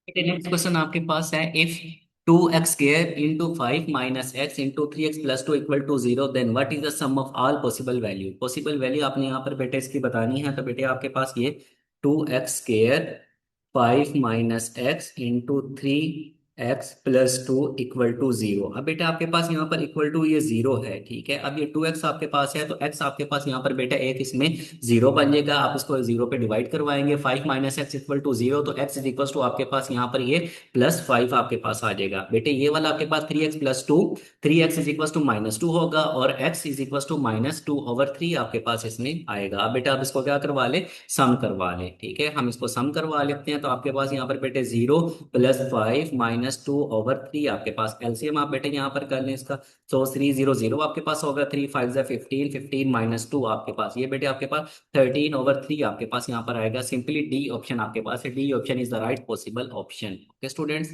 नेक्स्ट क्वेश्चन आपके पास है, if 2x square into 5 minus x into 3x plus two equal to 0, then what is the sum of all possible value. Possible value आपने यहाँ पर बेटे इसकी बतानी है, तो बेटे आपके पास ये 2x square 5 minus x into 3 x plus two equal to zero. अब बेटा आपके पास यहाँ पर इक्वल टू ये जीरो है, ठीक है। अब ये टू एक्स आपके पास है तो एक्स आपके पास यहाँ पर बेटा एक इसमें जीरो बन जाएगा, आप इसको जीरो पे डिवाइड करवाएंगे। Five minus x equal to zero, तो एक्स इज इक्वल टू आपके पास यहाँ पर ये प्लस फाइव आपके पास आ जाएगा। बेटे ये वाला आपके पास three x plus two, three x is equal to minus two होगा, और x is equal to minus two over three आपके पास इसमें आएगा। अब बेटा आप इसको क्या करवा ले, सम करवा लें, ठीक है। हम इसको सम करवा लेते हैं, तो आपके पास यहाँ पर बेटे zero plus five minus two over three आपके पास, एलसीएम आप बेटे यहाँ पर कर लें इसका। तो थ्री जीरो जीरो आपके पास होगा, थ्री फाइव जा फिफ्टीन, फिफ्टीन माइनस टू आपके पास ये बेटे आपके पास थर्टीन ओवर थ्री आपके पास यहाँ पर आएगा। सिंपली डी ऑप्शन आपके पास है, D option is the right possible option. Okay students,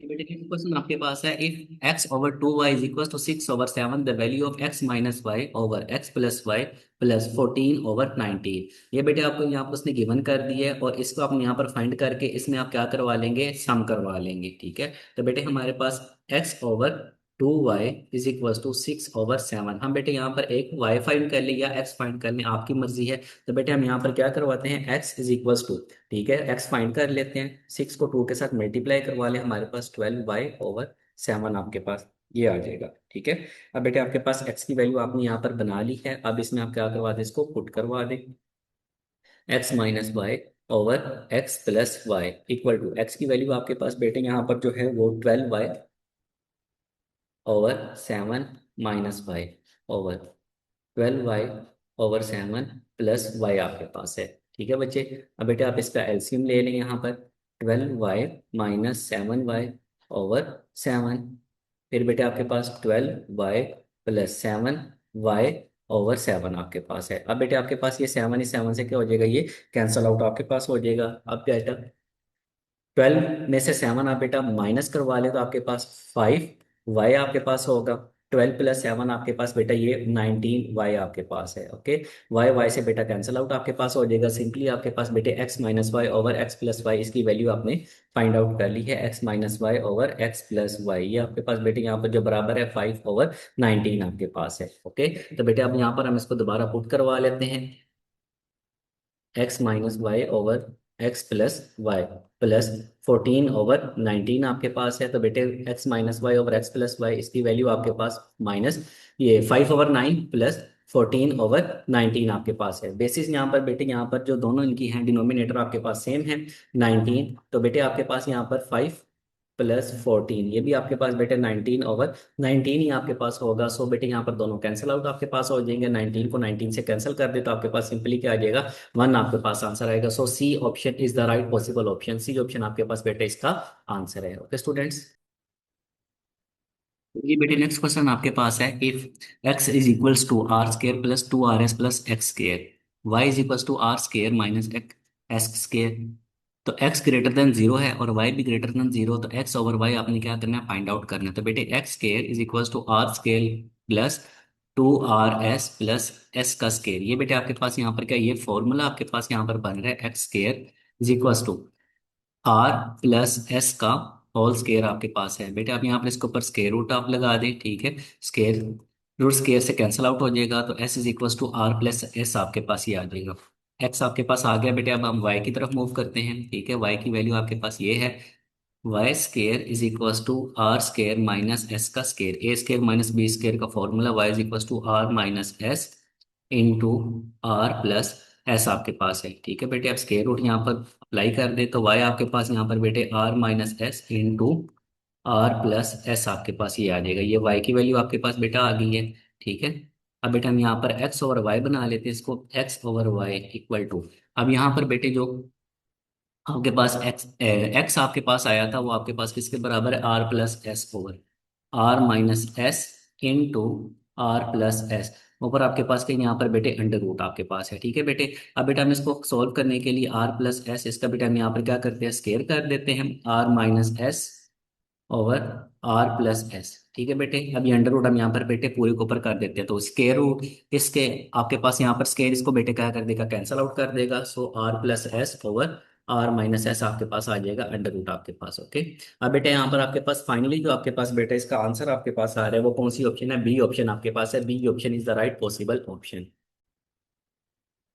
बेटे नेक्स्ट क्वेश्चन आपके पास है, if x over two y is equal to six over seven, the value of x minus y over x plus y plus fourteen over nineteen. ये बेटे आपको यहाँ पर उसने गिवन कर दी है, और इसको आप यहाँ पर फाइंड करके इसमें आप क्या करवा लेंगे, सम करवा लेंगे, ठीक है। तो बेटे हमारे पास x over two y is equal to six over seven, हम बेटे यहाँ पर एक y फाइंड कर ले या x फाइंड कर ले, आपकी मर्जी है। तो बेटे हम यहाँ पर क्या करवाते हैं, x इज इक्वल टू, ठीक है, एक्स फाइंड कर लेते हैं, सिक्स को टू के साथ मल्टीप्लाई करवा ले, हमारे पास ट्वेल्व बाई ओवर सेवन आपके पास ये आ जाएगा, ठीक है। अब बेटे आपके पास एक्स की वैल्यू आपने यहाँ पर बना ली है, अब इसमें आप क्या करवा दें, इसको पुट करवा दें, x minus y over x plus y equal to, x की वैल्यू आपके पास बेटे यहाँ पर जो है वो twelve by over seven minus y over twelve y over seven plus y आपके पास है, ठीक है बच्चे। अब बेटे आप इसका एलसीएम ले लें यहाँ पर, twelve y minus seven y over seven, फिर बेटे आपके पास twelve y plus seven y over seven आपके पास है। अब बेटे आपके पास ये सेवन, इस सेवन से क्या हो जाएगा, ये कैंसल आउट आपके पास हो जाएगा। अब बेटा ट्वेल्व में से सेवन आप बेटा माइनस करवा ले, तो आपके पास फाइव वाई आपके पास होगा, ट्वेल्व प्लस सेवन आपके पास बेटा ये नाइनटीन वाई आपके पास है, ओके। वाई वाई से बेटा कैंसिल आउट आपके पास हो जाएगा, सिंपली आपके पास बेटे x minus y over x plus y, इसकी वैल्यू आपने फाइंड आउट कर ली है, x minus y over x plus y, ये आपके पास बेटे यहाँ पर जो बराबर है फाइव ओवर नाइनटीन आपके पास है, ओके। तो बेटे अब यहाँ पर हम इसको दोबारा पुट करवा लेते हैं, x minus y over x plus y plus fourteen over nineteen आपके पास है। तो बेटे x minus y over x plus y, इसकी वैल्यू आपके पास माइनस ये five over nine plus fourteen over nineteen आपके पास है। बेसिस यहाँ पर बेटे, यहाँ पर जो दोनों इनकी हैं डिनोमिनेटर आपके पास सेम है, नाइनटीन, तो बेटे आपके पास यहाँ पर फाइव प्लस फोर्टीन, ये भी आपके पास बेटे नाइनटीन ओवर नाइनटीन ही आपके पास होगा। सो बेटे यहाँ पर दोनों कैंसिल आउट आपके पास हो जाएंगे, नाइनटीन को नाइनटीन से कैंसिल कर दे तो आपके पास सिंपली क्या आ जाएगा, वन आपके पास आंसर आएगा। So C option is the right possible option, C option आपके पास बेटे इसका आंसर है, ओके स्टूडेंट्स। ये बेटे नेक्स्ट क्वेश्चन आपके पास है, if x is equals to r square plus two r s plus x square, y is equals to r square minus x square, तो एक्स ग्रेटर देन जीरो है और y भी greater than zero, तो x over y आपने क्या करना है, find out करना है। तो बेटे x square is equals to r square plus two r s plus s का स्केयर, ये बेटे आपके पास यहाँ पर क्या, ये फॉर्मूला आपके पास यहाँ पर बन रहा है, x square is equals to r plus s का होल स्केयर आपके पास है। बेटे आप यहाँ पर इसके ऊपर स्केयर रूट आप लगा दें, ठीक है, स्केयर रूट स्केयर से कैंसिल आउट हो जाएगा, तो s is equal to r plus s आपके पास ये आ जाएगा। एक्स आपके पास आ गया बेटे, अब हम वाई की तरफ मूव करते हैं, ठीक है। वाई की वैल्यू आपके पास ये है, y square is equal to r square minus s का square, a square minus b square का formula, y is equal to r minus s into r plus s आपके पास है, ठीक है बेटे। आप स्केयर रूट यहाँ पर अप्लाई कर दे तो वाई आपके पास यहाँ पर बेटे r minus s into r plus s आपके पास ये आ जाएगा, ये वाई की वैल्यू आपके पास बेटा आ गई है, ठीक है। अब बेटा हम यहाँ पर एक्स ओवर वाई बना लेते हैं इसको, x over y equal to, अब यहाँ पर बेटे जो आपके पास एक्स एक्स आपके पास आया था वो आपके पास किसके बराबर है, r plus S over are minus s into r plus s, ऊपर आपके पास के यहाँ पर बेटे अंडर रूट आपके पास है, ठीक है बेटे। अब बेटा हम इसको सॉल्व करने के लिए आर प्लस एस, इसका बेटा हम यहाँ पर क्या करते हैं, स्केयर कर देते हैं, r minus s over r plus s, ठीक है बेटे। अब ये अंडर रूट हम यहाँ पर बेटे पूरे के ऊपर कर देते हैं, तो स्केयर रूट इसके आपके पास यहाँ पर स्केयर इसको बेटे क्या कर देगा, कैंसल आउट कर देगा, so R plus S over are minus S आपके पास आ जाएगा, अंडर रूट आपके पास, ओके। अब बेटे यहाँ पर आपके पास फाइनली जो आपके पास बेटा इसका आंसर आपके पास आ रहा है वो कौन सी ऑप्शन है, बी ऑप्शन आपके पास है, B option is the right possible option.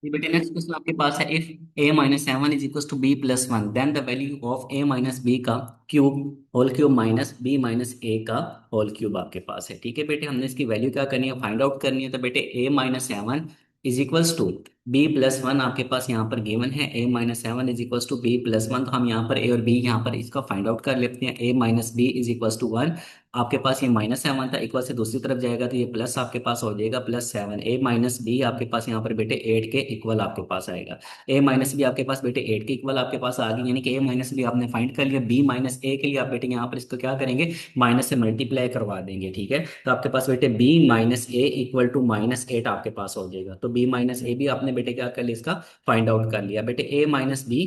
ये बेटे नेक्स्ट क्वेश्चन आपके पास है, if a minus seven is equal to B plus one then the value of a minus B का cube whole cube minus b minus A का whole cube आपके पास है। ठीक है बेटे, हमने इसकी वैल्यू क्या करनी है, फाइंड आउट करनी है। तो बेटे a minus seven is equals to B plus one आपके पास यहाँ पर गिवन है, a minus seven is equals to B plus one. तो हम यहाँ पर a और b यहाँ पर इसका फाइंड आउट कर लेते हैं। a minus b is equals to one, आपके पास ये माइनस सेवन था, इक्वल से दूसरी तरफ जाएगा तो ये प्लस आपके पास हो जाएगा प्लस सेवन। ए माइनस बी आपके पास यहाँ पर बेटे एट के इक्वल आपके पास आएगा। ए माइनस बी आपके पास बेटे एट के इक्वल आपके पास आ गई, यानी कि ए माइनस बी आपने फाइंड कर लिया। बी माइनस ए के लिए आप बेटे यहाँ पर इसको क्या करेंगे, माइनस से मल्टीप्लाई करवा देंगे। ठीक है, तो आपके पास बेटे b minus a equal to minus eight आपके पास हो जाएगा। तो बी माइनस ए भी आपने बेटे क्या कर लिया, इसका फाइंड आउट कर लिया। बेटे ए माइनस बी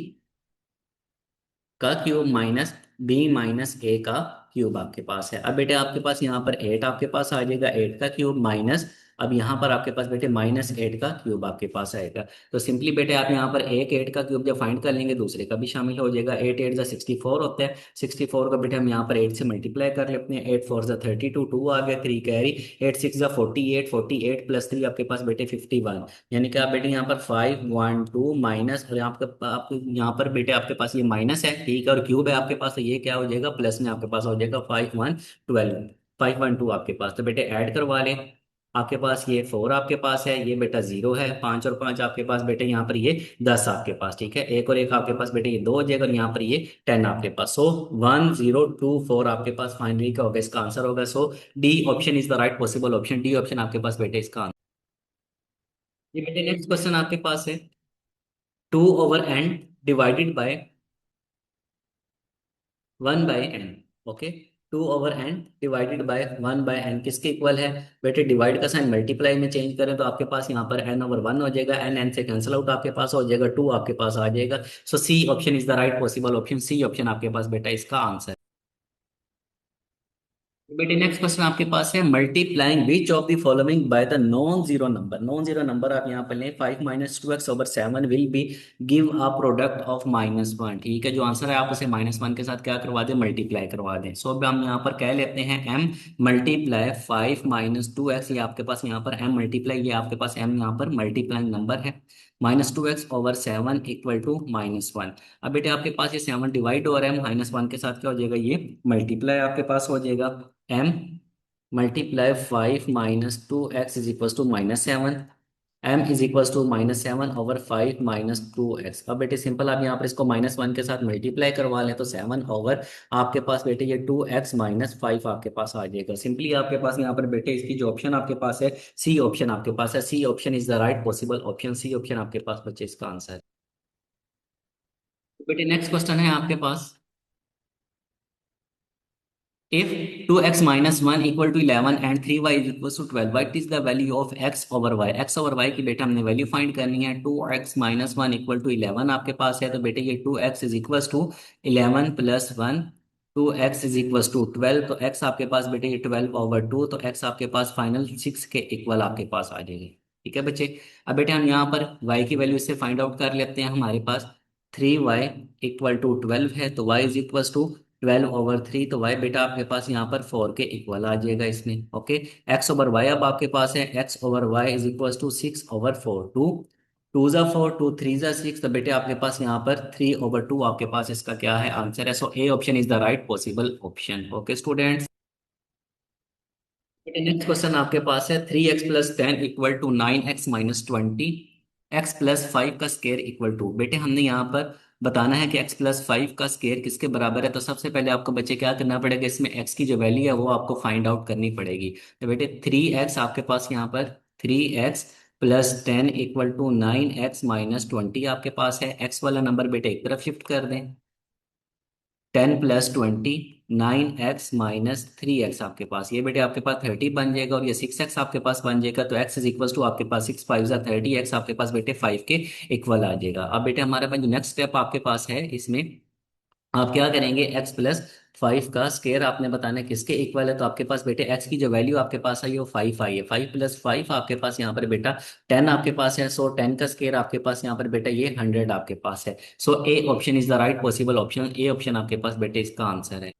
का cube minus B minus A का क्यूब आपके पास है। अब बेटे आपके पास यहाँ पर एट आपके पास आ जाएगा, एट का क्यूब माइनस, अब यहाँ पर आपके पास बेटे माइनस एट का क्यूब आपके पास आएगा। तो सिंपली बेटे आप यहाँ पर एक एट का क्यूब जब फाइंड कर लेंगे दूसरे का भी शामिल हो जाएगा। एट एट जा 64 होता है, 64 का बेटे हम यहाँ पर एट से मल्टीप्लाई कर लेते हैं। एट फोर जा 32, टू आ गया, थ्री कैरी, एट सिक्स जा 48, 48 प्लस थ्री आपके पास बेटे 51। यानी कि आप बेटे यहाँ पर 512 माइनस, और यहाँ पर आप यहाँ पर बेटे आपके पास ये माइनस है, ठीक है, और क्यूब है आपके पास, तो ये क्या हो जाएगा, प्लस में आपके पास हो जाएगा 5112, 512 आपके पास। तो बेटे ऐड करवा लें, आपके पास ये फोर आपके पास है, ये बेटा जीरो है, पांच और पांच आपके पास बेटे यहाँ पर ये 10 आपके पास। ठीक है, एक और एक आपके पास बेटे ये दो हो जाएगा, और यहाँ पर ये 10 आपके पास। सो 1024 आपके पास फाइनली का होगा, इसका आंसर होगा। So D option is the right possible option, D option आपके पास बेटे इसका। ये बेटे नेक्स्ट क्वेश्चन आपके पास है, two over n divided by one by n. Okay, two over n divided by one by n किसके इक्वल है। बेटे डिवाइड का साइन मल्टीप्लाई में चेंज करें तो आपके पास यहाँ पर एन ओवर वन हो जाएगा, एन एन से कैंसिल आउट आपके पास हो जाएगा, टू आपके पास आ जाएगा। So C option is the right possible option, C option आपके पास बेटा इसका आंसर। बेटे नेक्स्ट क्वेश्चन आपके पास है, multiplying which of the following by the non zero number. Non zero number आप यहाँ पर लें, five minus two x over seven will be give a product of minus one. ठीक है, जो आंसर है आप उसे माइनस वन के साथ क्या करवा दें, मल्टीप्लाई करवा दें। सो अब हम यहाँ पर कह लेते हैं m multiply five minus two x, ये आपके पास यहाँ पर एम मल्टीप्लाई, ये आपके पास एम यहाँ पर मल्टीप्लाइंग नंबर है, minus two x over seven equal to minus one. अब बेटे आपके पास ये सेवन डिवाइड हो रहा है, माइनस वन के साथ क्या हो जाएगा, ये मल्टीप्लाई आपके पास हो जाएगा। M multiply five minus two x is equal to minus seven, m is equal to minus seven over five minus two x. अब बेटे सिंपल आप यहाँ पर इसको माइनस वन के साथ मल्टीप्लाई करवा लें तो सेवन ओवर आपके पास बेटे ये टू एक्स माइनस फाइव आपके पास आ जाएगा। सिंपली आपके पास यहाँ पर बेटे इसकी जो ऑप्शन आपके पास है, सी ऑप्शन आपके पास है, C option is the right possible option, C option आपके पास बच्चे इसका आंसर है। बेटे नेक्स्ट क्वेश्चन है आपके पास, if 2x minus 1 equal to 11 and 3y is equal to 12, what is the value of x over y। x over y की बेटा हमने वैल्यू फाइंड करनी है। 2x minus 1 equal to 11 आपके पास है, तो बेटे ये 2x is equals to 11 plus 1, 2x is equals to 12, तो x आपके पास बेटे ये 12 over 2, तो x आपके पास फाइनल 6 के इक्वल आपके पास आ जाएगी। ठीक है बच्चे, अब बेटे हम यहाँ पर y की वैल्यू से फाइंड आउट कर लेते हैं। हमारे पास 3y इक्वल टू 12 है, तो y is equal to 12 over three, तो y बेटा आपके पास यहाँ पर 4 के इक्वल आ जाएगा इसमें। ओके, x ओवर y अब आपके पास है, x over y is equal to 6 over 4, two two जा 4, टू थ्री जा 6, तो बेटे आपके पास यहाँ पर 3 ओवर 2 आपके पास इसका क्या है, आंसर है। So A option is the right possible option. Okay students, next question आपके पास है, 3x plus ten equal to 9x minus 20, x plus five का स्केयर इक्वल टू। बेटे हमने यहाँ पर बताना है कि x प्लस फाइव का स्केयर किसके बराबर है। तो सबसे पहले आपको बच्चे क्या करना पड़ेगा, इसमें x की जो वैल्यू है वो आपको फाइंड आउट करनी पड़ेगी। तो बेटे 3x आपके पास यहाँ पर 3x plus ten equal to 9x minus 20 आपके पास है। x वाला नंबर बेटे एक तरफ शिफ्ट कर दें, 10 प्लस 20, 9x माइनस 3x आपके पास, ये बेटे आपके पास 30 बन जाएगा, और ये 6x आपके पास बन जाएगा। तो x इज इक्वल टू आपके पास 6 फाइव जा 30, x आपके पास बेटे 5 के इक्वल आ जाएगा। अब बेटे हमारे पास जो नेक्स्ट स्टेप आपके पास है, इसमें आप क्या करेंगे, x प्लस फाइव का स्केयर आपने बताना है किसके इक्वल है। तो आपके पास बेटे x की जो वैल्यू आपके पास आई है वो 5 आई है, 5 प्लस फाइव आपके पास यहाँ पर बेटा 10 आपके पास है। सो 10 का स्केयर आपके पास यहाँ पर बेटा ये 100 आपके पास है। So A option is the right possible option, A option आपके पास बेटे इसका आंसर है।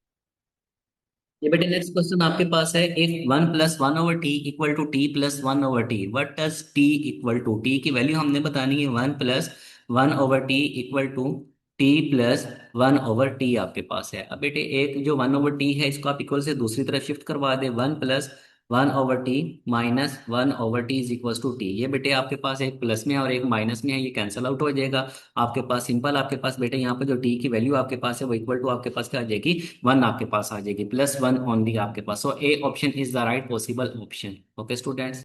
ये बेटे नेक्स्ट क्वेश्चन आपके पास है, if 1 + 1/t = t + 1/t, what does t = t की वैल्यू हमने बतानी है। 1 + 1/t = t + 1/t आपके पास है। अब बेटे एक जो 1/t है इसको आप इक्वल से दूसरी तरफ शिफ्ट करवा दे। 1 + 1/t -1/t = t। ये बेटे आपके पास एक प्लस में है और एक माइनस में है, ये कैंसिल आउट हो जाएगा। आपके पास सिंपल, आपके पास बेटे यहाँ पर जो टी की वैल्यू आपके पास है वो इक्वल टू आपके पास क्या आ जाएगी, 1 आपके पास आ जाएगी, +1 ओनली आपके पास। So A option is the right possible option. Okay students,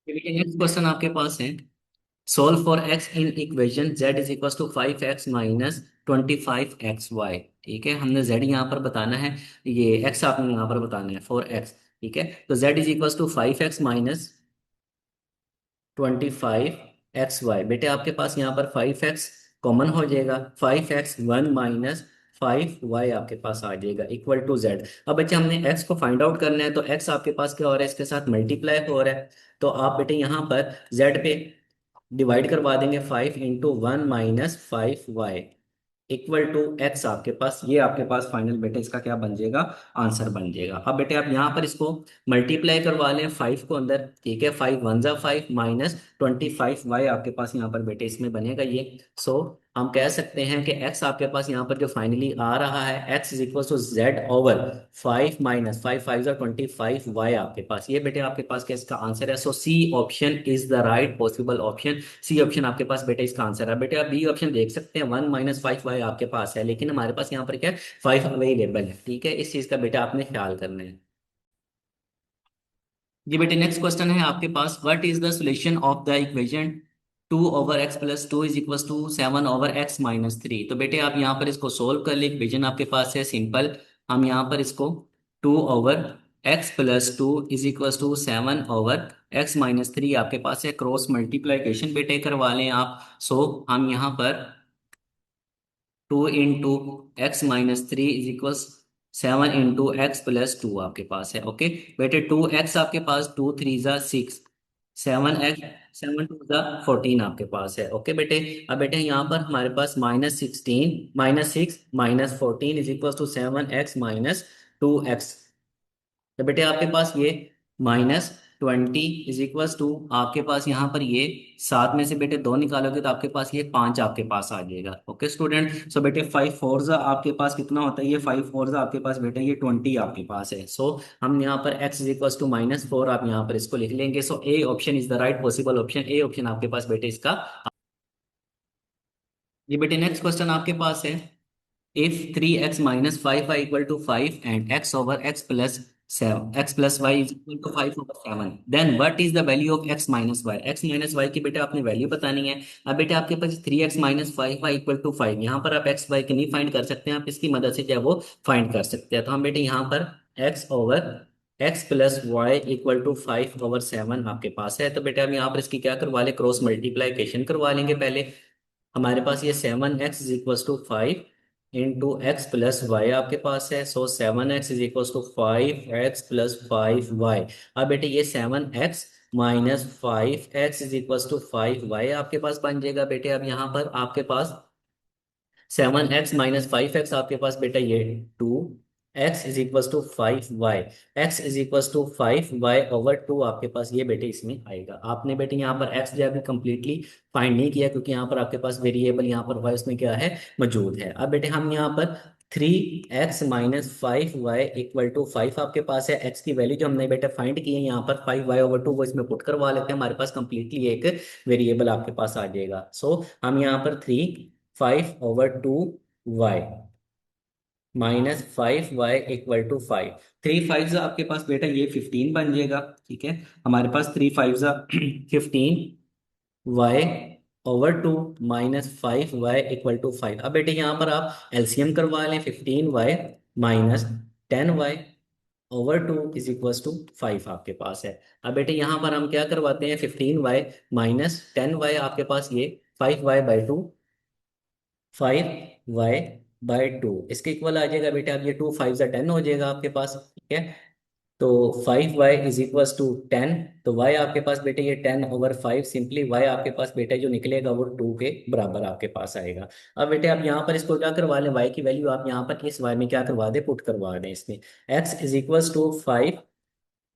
next question आपके पास है, solve for x in equation z = 5x - 25xy। ठीक है, हमने z यहाँ पर बताना है, ये x आपने यहाँ पर बताना है फॉर x। ठीक है, तो z = 5x - 25xy। बेटे आपके पास यहाँ पर 5x कॉमन हो जाएगा, 5x1 - 5y आपके पास आ जाएगा इक्वल टू z। अब बच्चे हमने x को फाइंड आउट करना है, तो x आपके पास क्या हो रहा है, इसके साथ मल्टीप्लाई हो रहा है। तो आप बेटे यहाँ पर z पे डिवाइड करवा देंगे, 5 × 1 - 5y इक्वल टू एक्स आपके पास, ये आपके पास फाइनल बेटे इसका क्या बन जाएगा, आंसर बन जाएगा। अब बेटे आप यहाँ पर इसको मल्टीप्लाई करवा लें 5 को अंदर। ठीक है, 5 × 1 = 5 -25y आपके पास यहाँ पर बेटे इसमें बनेगा ये। सो हम कह सकते हैं कि x आपके पास यहाँ पर जो फाइनली आ रहा है, x = z/5 - 5 × 5 = 25y आपके पास, ये बेटे आपके पास क्या इसका आंसर है। So C option is the right possible option. C option आपके पास बेटा इसका आंसर है। बेटे आप बी ऑप्शन देख सकते हैं, 1 - 5y आपके पास है, लेकिन हमारे पास यहाँ पर क्या है, 5 अवेलेबल है। ठीक है, इस चीज का बेटा आपने ख्याल करना है। जी बेटे नेक्स्ट क्वेश्चन है आपके पास, what is the solution of the equation 2/x + 2 = 7/x - 3। तो बेटे आप यहाँ पर इसको सोल्व कर ले, इक्वेशन आपके पास है सिंपल। हम यहाँ पर इसको 2/x + 2 = 7/x - 3 आपके पास है, क्रॉस मल्टीप्लीकेशन बेटे करवा लें आप। सो हम यहाँ पर 2 × x - 3 = 7 × x + 2 आपके पास है। ओके बेटे 2x आपके पास, 2 × 3 = 6, 7x, 7 × 2 = 14 आपके पास है। ओके बेटे, अब बेटे यहाँ पर हमारे पास -16 - 6 - 14 = 7x - 2x। तो बेटे आपके पास ये -20 = आपके पास यहाँ पर ये 7 में से बेटे 2 निकालोगे तो आपके पास ये 5 आपके पास आ जाएगा। ओके स्टूडेंट, सो बेटे 5 4 आपके पास कितना होता है, ये 5 4 आपके पास बेटे ये 20 आपके पास है। सो हम यहाँ पर x = -4 आप यहाँ पर इसको लिख लेंगे। So A option is the right possible option, A option आपके पास बेटे इसका। ये बेटे नेक्स्ट क्वेश्चन आपके पास है, if 3x - 5y = 5 and x + y = 5/7, then what is the value of x - y। x - y की बेटा आपने वैल्यू बतानी है। अब बेटा आपके पास 3x - 5y = 5, यहाँ पर आप x y की नहीं फाइंड कर सकते हैं, आप इसकी मदद से जो है वो फाइंड कर सकते हैं। तो हम बेटे यहाँ पर x/x + y = 5/7 आपके पास है। तो बेटा हम यहाँ पर इसकी क्या करवा लें, क्रॉस मल्टीप्लाइकेशन करवा लेंगे पहले। हमारे पास ये 7x = 5 × x + y आपके पास है। सो 7x = 5x + 5y। अब बेटे ये 7x - 5x = 5y आपके पास बन जाएगा। बेटे अब यहाँ पर आपके पास 7x - 5x आपके पास बेटा ये 2x = 5y, x = 5y/2 आपके पास ये बेटे इसमें आएगा। आपने बेटे यहाँ पर x जो है अभी कंप्लीटली फाइंड नहीं किया, क्योंकि यहाँ पर आपके पास वेरिएबल यहाँ पर y उसमें क्या है, मौजूद है। अब बेटे हम यहाँ पर 3x - 5y = 5 आपके पास है, x की वैल्यू जो हमने बेटा फाइंड की है यहाँ पर 5y/2 वो इसमें पुट करवा लेते हैं, हमारे पास कंप्लीटली एक वेरिएबल आपके पास आ जाएगा। सो हम यहाँ पर 5/2y -5y = 5, 3 5 आपके पास बेटा ये 15 बन जाएगा। ठीक है, हमारे पास 3 5 15y/2 -5y = 5। अब बेटे यहाँ पर आप एलसीएम करवा लें, 15y - 10y/2 = 5 आपके पास है। अब बेटे यहाँ पर हम क्या करवाते हैं, 15y - 10y आपके पास ये 5y/2, 5y/2 इसके इक्वल आ जाएगा। बेटा अब ये 2 5 10 हो जाएगा आपके पास। ठीक है, तो 5y = 10। तो y आपके पास बेटे ये 10/5, सिंपली y आपके पास बेटे जो निकलेगा वो 2 के बराबर आपके पास आएगा। अब बेटे आप यहाँ पर इसको क्या करवा लें, y की वैल्यू आप यहाँ पर इस y में क्या करवा दें, पुट करवा दें इसमें। x = 5,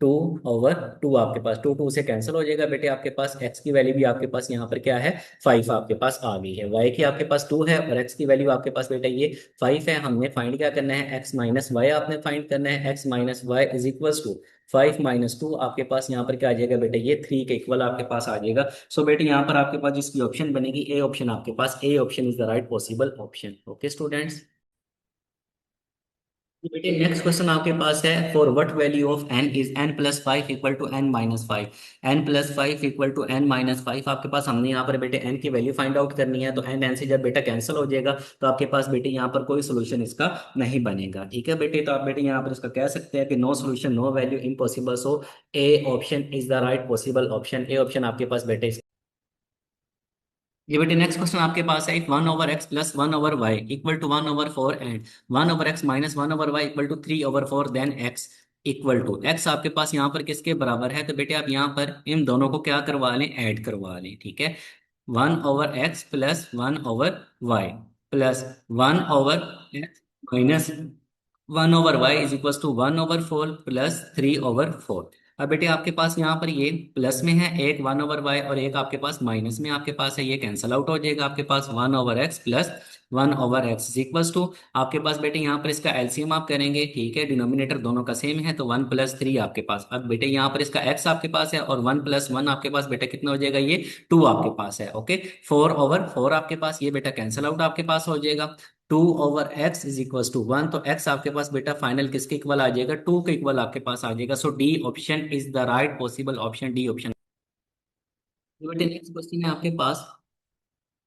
2/2 आपके पास, टू टू से कैंसिल हो जाएगा बेटे, आपके पास x की वैल्यू भी आपके पास यहाँ पर क्या है, 5 आपके पास आ गई है। y की आपके पास 2 है और x की वैल्यू आपके पास बेटा ये 5 है। हमने फाइंड क्या करना है, x माइनस वाई आपने फाइंड करना है। x minus y is equals to 5 - 2, आपके पास यहाँ पर क्या आ जाएगा बेटा, ये 3 के इक्वल आपके पास आ जाएगा। सो बेटे यहाँ पर आपके पास जिसकी ऑप्शन बनेगी, ए ऑप्शन आपके पास, A option is the right possible option. Okay students. बेटे नेक्स्ट क्वेश्चन आपके पास है, for what value of n is n+5 = n-5। n+5 = आपके पास, हमने यहाँ पर बेटे n की वैल्यू फाइंड आउट करनी है। तो n से जब बेटा कैंसिल हो जाएगा तो आपके पास बेटे यहाँ पर कोई सोल्यूशन इसका नहीं बनेगा। ठीक है बेटे, तो आप बेटे यहाँ पर इसका कह सकते हैं कि no solution, no value, impossible. So A option is the right possible option, A option आपके पास बेटे। ये बेटे नेक्स्ट क्वेश्चन आपके पास है, if 1/x + 1/y = 1/4 and 1/x - 1/y = 3/4, then x आपके पास यहाँ पर किसके बराबर है। तो बेटे आप यहाँ पर इन दोनों को क्या करवा लें, ऐड करवा लें। ठीक है, 1/x + 1/y plus 1/x minus 1/y is equal to 1/4 plus 3/4। अब बेटे आपके पास यहाँ पर ये प्लस में है, एक 1/y और एक आपके पास माइनस में आपके पास है, ये कैंसल आउट हो जाएगा। आपके पास 1/x plus 1/x is equal to, आपके पास बेटे यहाँ पर इसका एलसीएम आप करेंगे। ठीक है, डिनोमिनेटर दोनों का सेम है तो 1 + 3 आपके पास। अब बेटे यहाँ पर इसका x आपके पास है और 1 + 1 आपके पास बेटा कितना हो जाएगा, ये 2 आपके पास है। ओके, 4/4 आपके पास, ये बेटा कैंसल आउट आपके पास हो जाएगा। 2/x इज इक्वल टू 1, तो x आपके पास बेटा फाइनल किसके इक्वल आ जाएगा, 2 के इक्वल आपके पास आ जाएगा। So D option is the right possible option, D option. बेटे नेक्स्ट क्वेश्चन है आपके पास,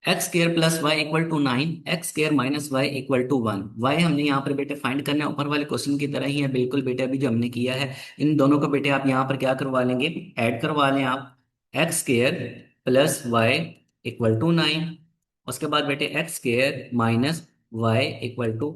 x² + y = 9, x² - y = 1। y हमने यहाँ पर बेटे फाइंड करना है, ऊपर वाले क्वेश्चन की तरह ही है बिल्कुल बेटे, अभी जो हमने किया है। इन दोनों को बेटे आप यहाँ पर क्या करवा लेंगे, ऐड करवा लें आप। x² + y = 9, उसके बाद बेटे x² - y =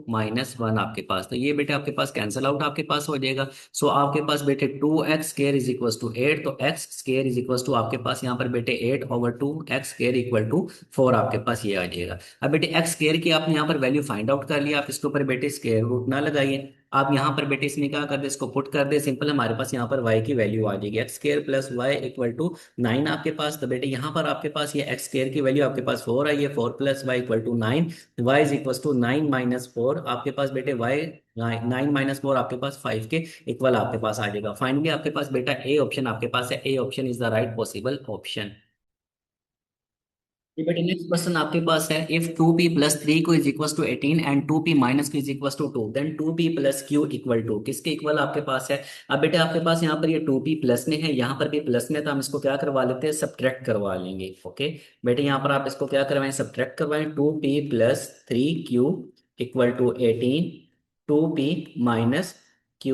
-1 आपके पास, तो ये बेटे आपके पास कैंसल आउट आपके पास हो जाएगा। सो आपके पास बेटे 2x² इज इक्वल टू 8, तो x² इज इक्वल टू आपके पास यहाँ पर बेटे 8/2, x² = 4 आपके पास ये आ जाएगा। अब बेटे x² की आपने यहाँ पर वैल्यू फाइंड आउट कर लिया, आप इसके ऊपर बेटे स्क्वायर रूट ना लगाइए, आप यहाँ पर बेटे इसमें क्या कर दे, इसको पुट कर दे, सिंपल हमारे पास यहाँ पर y की वैल्यू आ जाएगी। x² + y = 9 आपके पास, तो बेटे यहाँ पर आपके पास ये x² की वैल्यू आपके पास 4 आई है, 4 + y = 9, y is equal to 9 - 4 आपके पास बेटे, y 9 - 4 आपके पास 5 के इक्वल आपके पास आ जाएगा। फाइनली आपके पास बेटा ए ऑप्शन आपके पास है, ए option is the right possible option. ये बेटे नेक्स्ट क्वेश्चन आपके पास है, इफ 2p + 3 को is equal to 18 and 2p - q is equal to 2, then 2p + q equal to किसके इक्वल आपके पास है। अब बेटे आपके पास यहाँ पर ये 2p प्लस में है, यहाँ पर भी प्लस में, तो हम इसको क्या करवा लेते हैं, सब्ट्रैक्ट करवा लेंगे। ओके बेटे यहाँ पर आप इसको क्या करवाएं, सब्ट्रैक्ट करवाएं। 2p + 3q equal to 18, 2p - q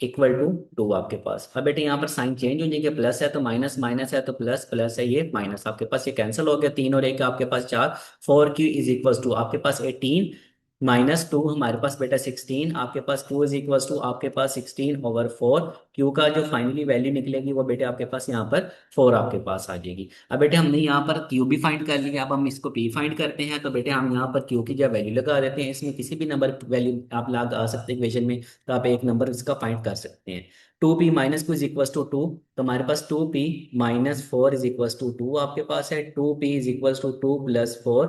equal to 2 आपके पास। अब बेटे यहाँ पर साइन चेंज हो जाएगा, प्लस है तो माइनस, माइनस है तो प्लस, प्लस है ये माइनस, आपके पास ये कैंसिल हो गया, 3 और 1 आपके पास 4। 4q इज इक्वल टू आपके पास 18 -2 हमारे पास बेटा 16, आपके पास q इज इक्वल टू आपके पास 16/4। q का जो फाइनली वैल्यू निकलेगी वो बेटे आपके पास यहाँ पर 4 आपके पास आ जाएगी। अब बेटे हमने यहाँ पर q भी फाइंड कर लिया, अब हम इसको p फाइंड करते हैं। तो बेटे हम यहाँ पर q की जो वैल्यू लगा देते हैं, इसमें किसी भी नंबर वैल्यू आप लगा सकते हैं इक्वेशन में, तो आप एक नंबर इसका फाइंड कर सकते हैं। 2p - q is equal to 2, तो हमारे पास 2p - 4 इज इक्वल टू 2 आपके पास है। 2p is equal to 2 + 4,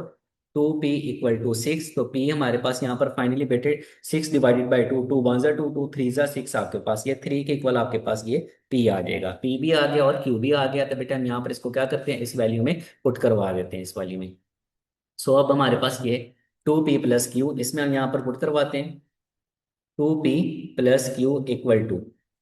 2p equal to 6, तो p हमारे पास यहाँ पर फाइनली बेटे 6/2, 2 1 ज़ा 2, 2 3 ज़ा 6 आपके पास, ये 3 के इक्वल आपके पास ये p आ जाएगा। p भी आ गया और q भी आ गया, तो बेटा हम यहाँ पर इसको क्या करते हैं, इस वैल्यू में पुट करवा देते हैं, इस वैल्यू में। सो अब हमारे पास ये 2p + q, इसमें हम यहाँ पर पुट करवाते हैं। 2p + q इक्वल टू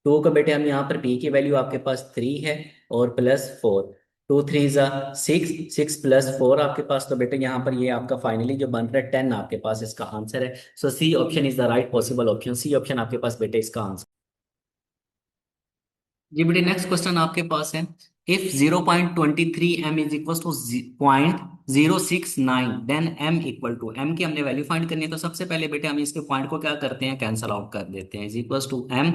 2 का बेटे हम यहाँ पर p की वैल्यू आपके पास 3 है और +4, 2 3 ज़ा 6, 6 + 4 आपके पास, तो बेटे यहाँ पर ये आपका फाइनली जो बन रहा है 10 आपके पास इसका आंसर है। So C option is the right possible option, C option आपके पास बेटे इसका आंसर। जी बेटे नेक्स्ट क्वेश्चन आपके पास है, if 0.23 m is equal to 0.069, then m equal to, m की हमने वैल्यू फाइंड करनी है। तो सबसे पहले बेटे हम इसके पॉइंट को क्या करते हैं, कैंसल आउट कर देते हैं, इज इक्वल टू m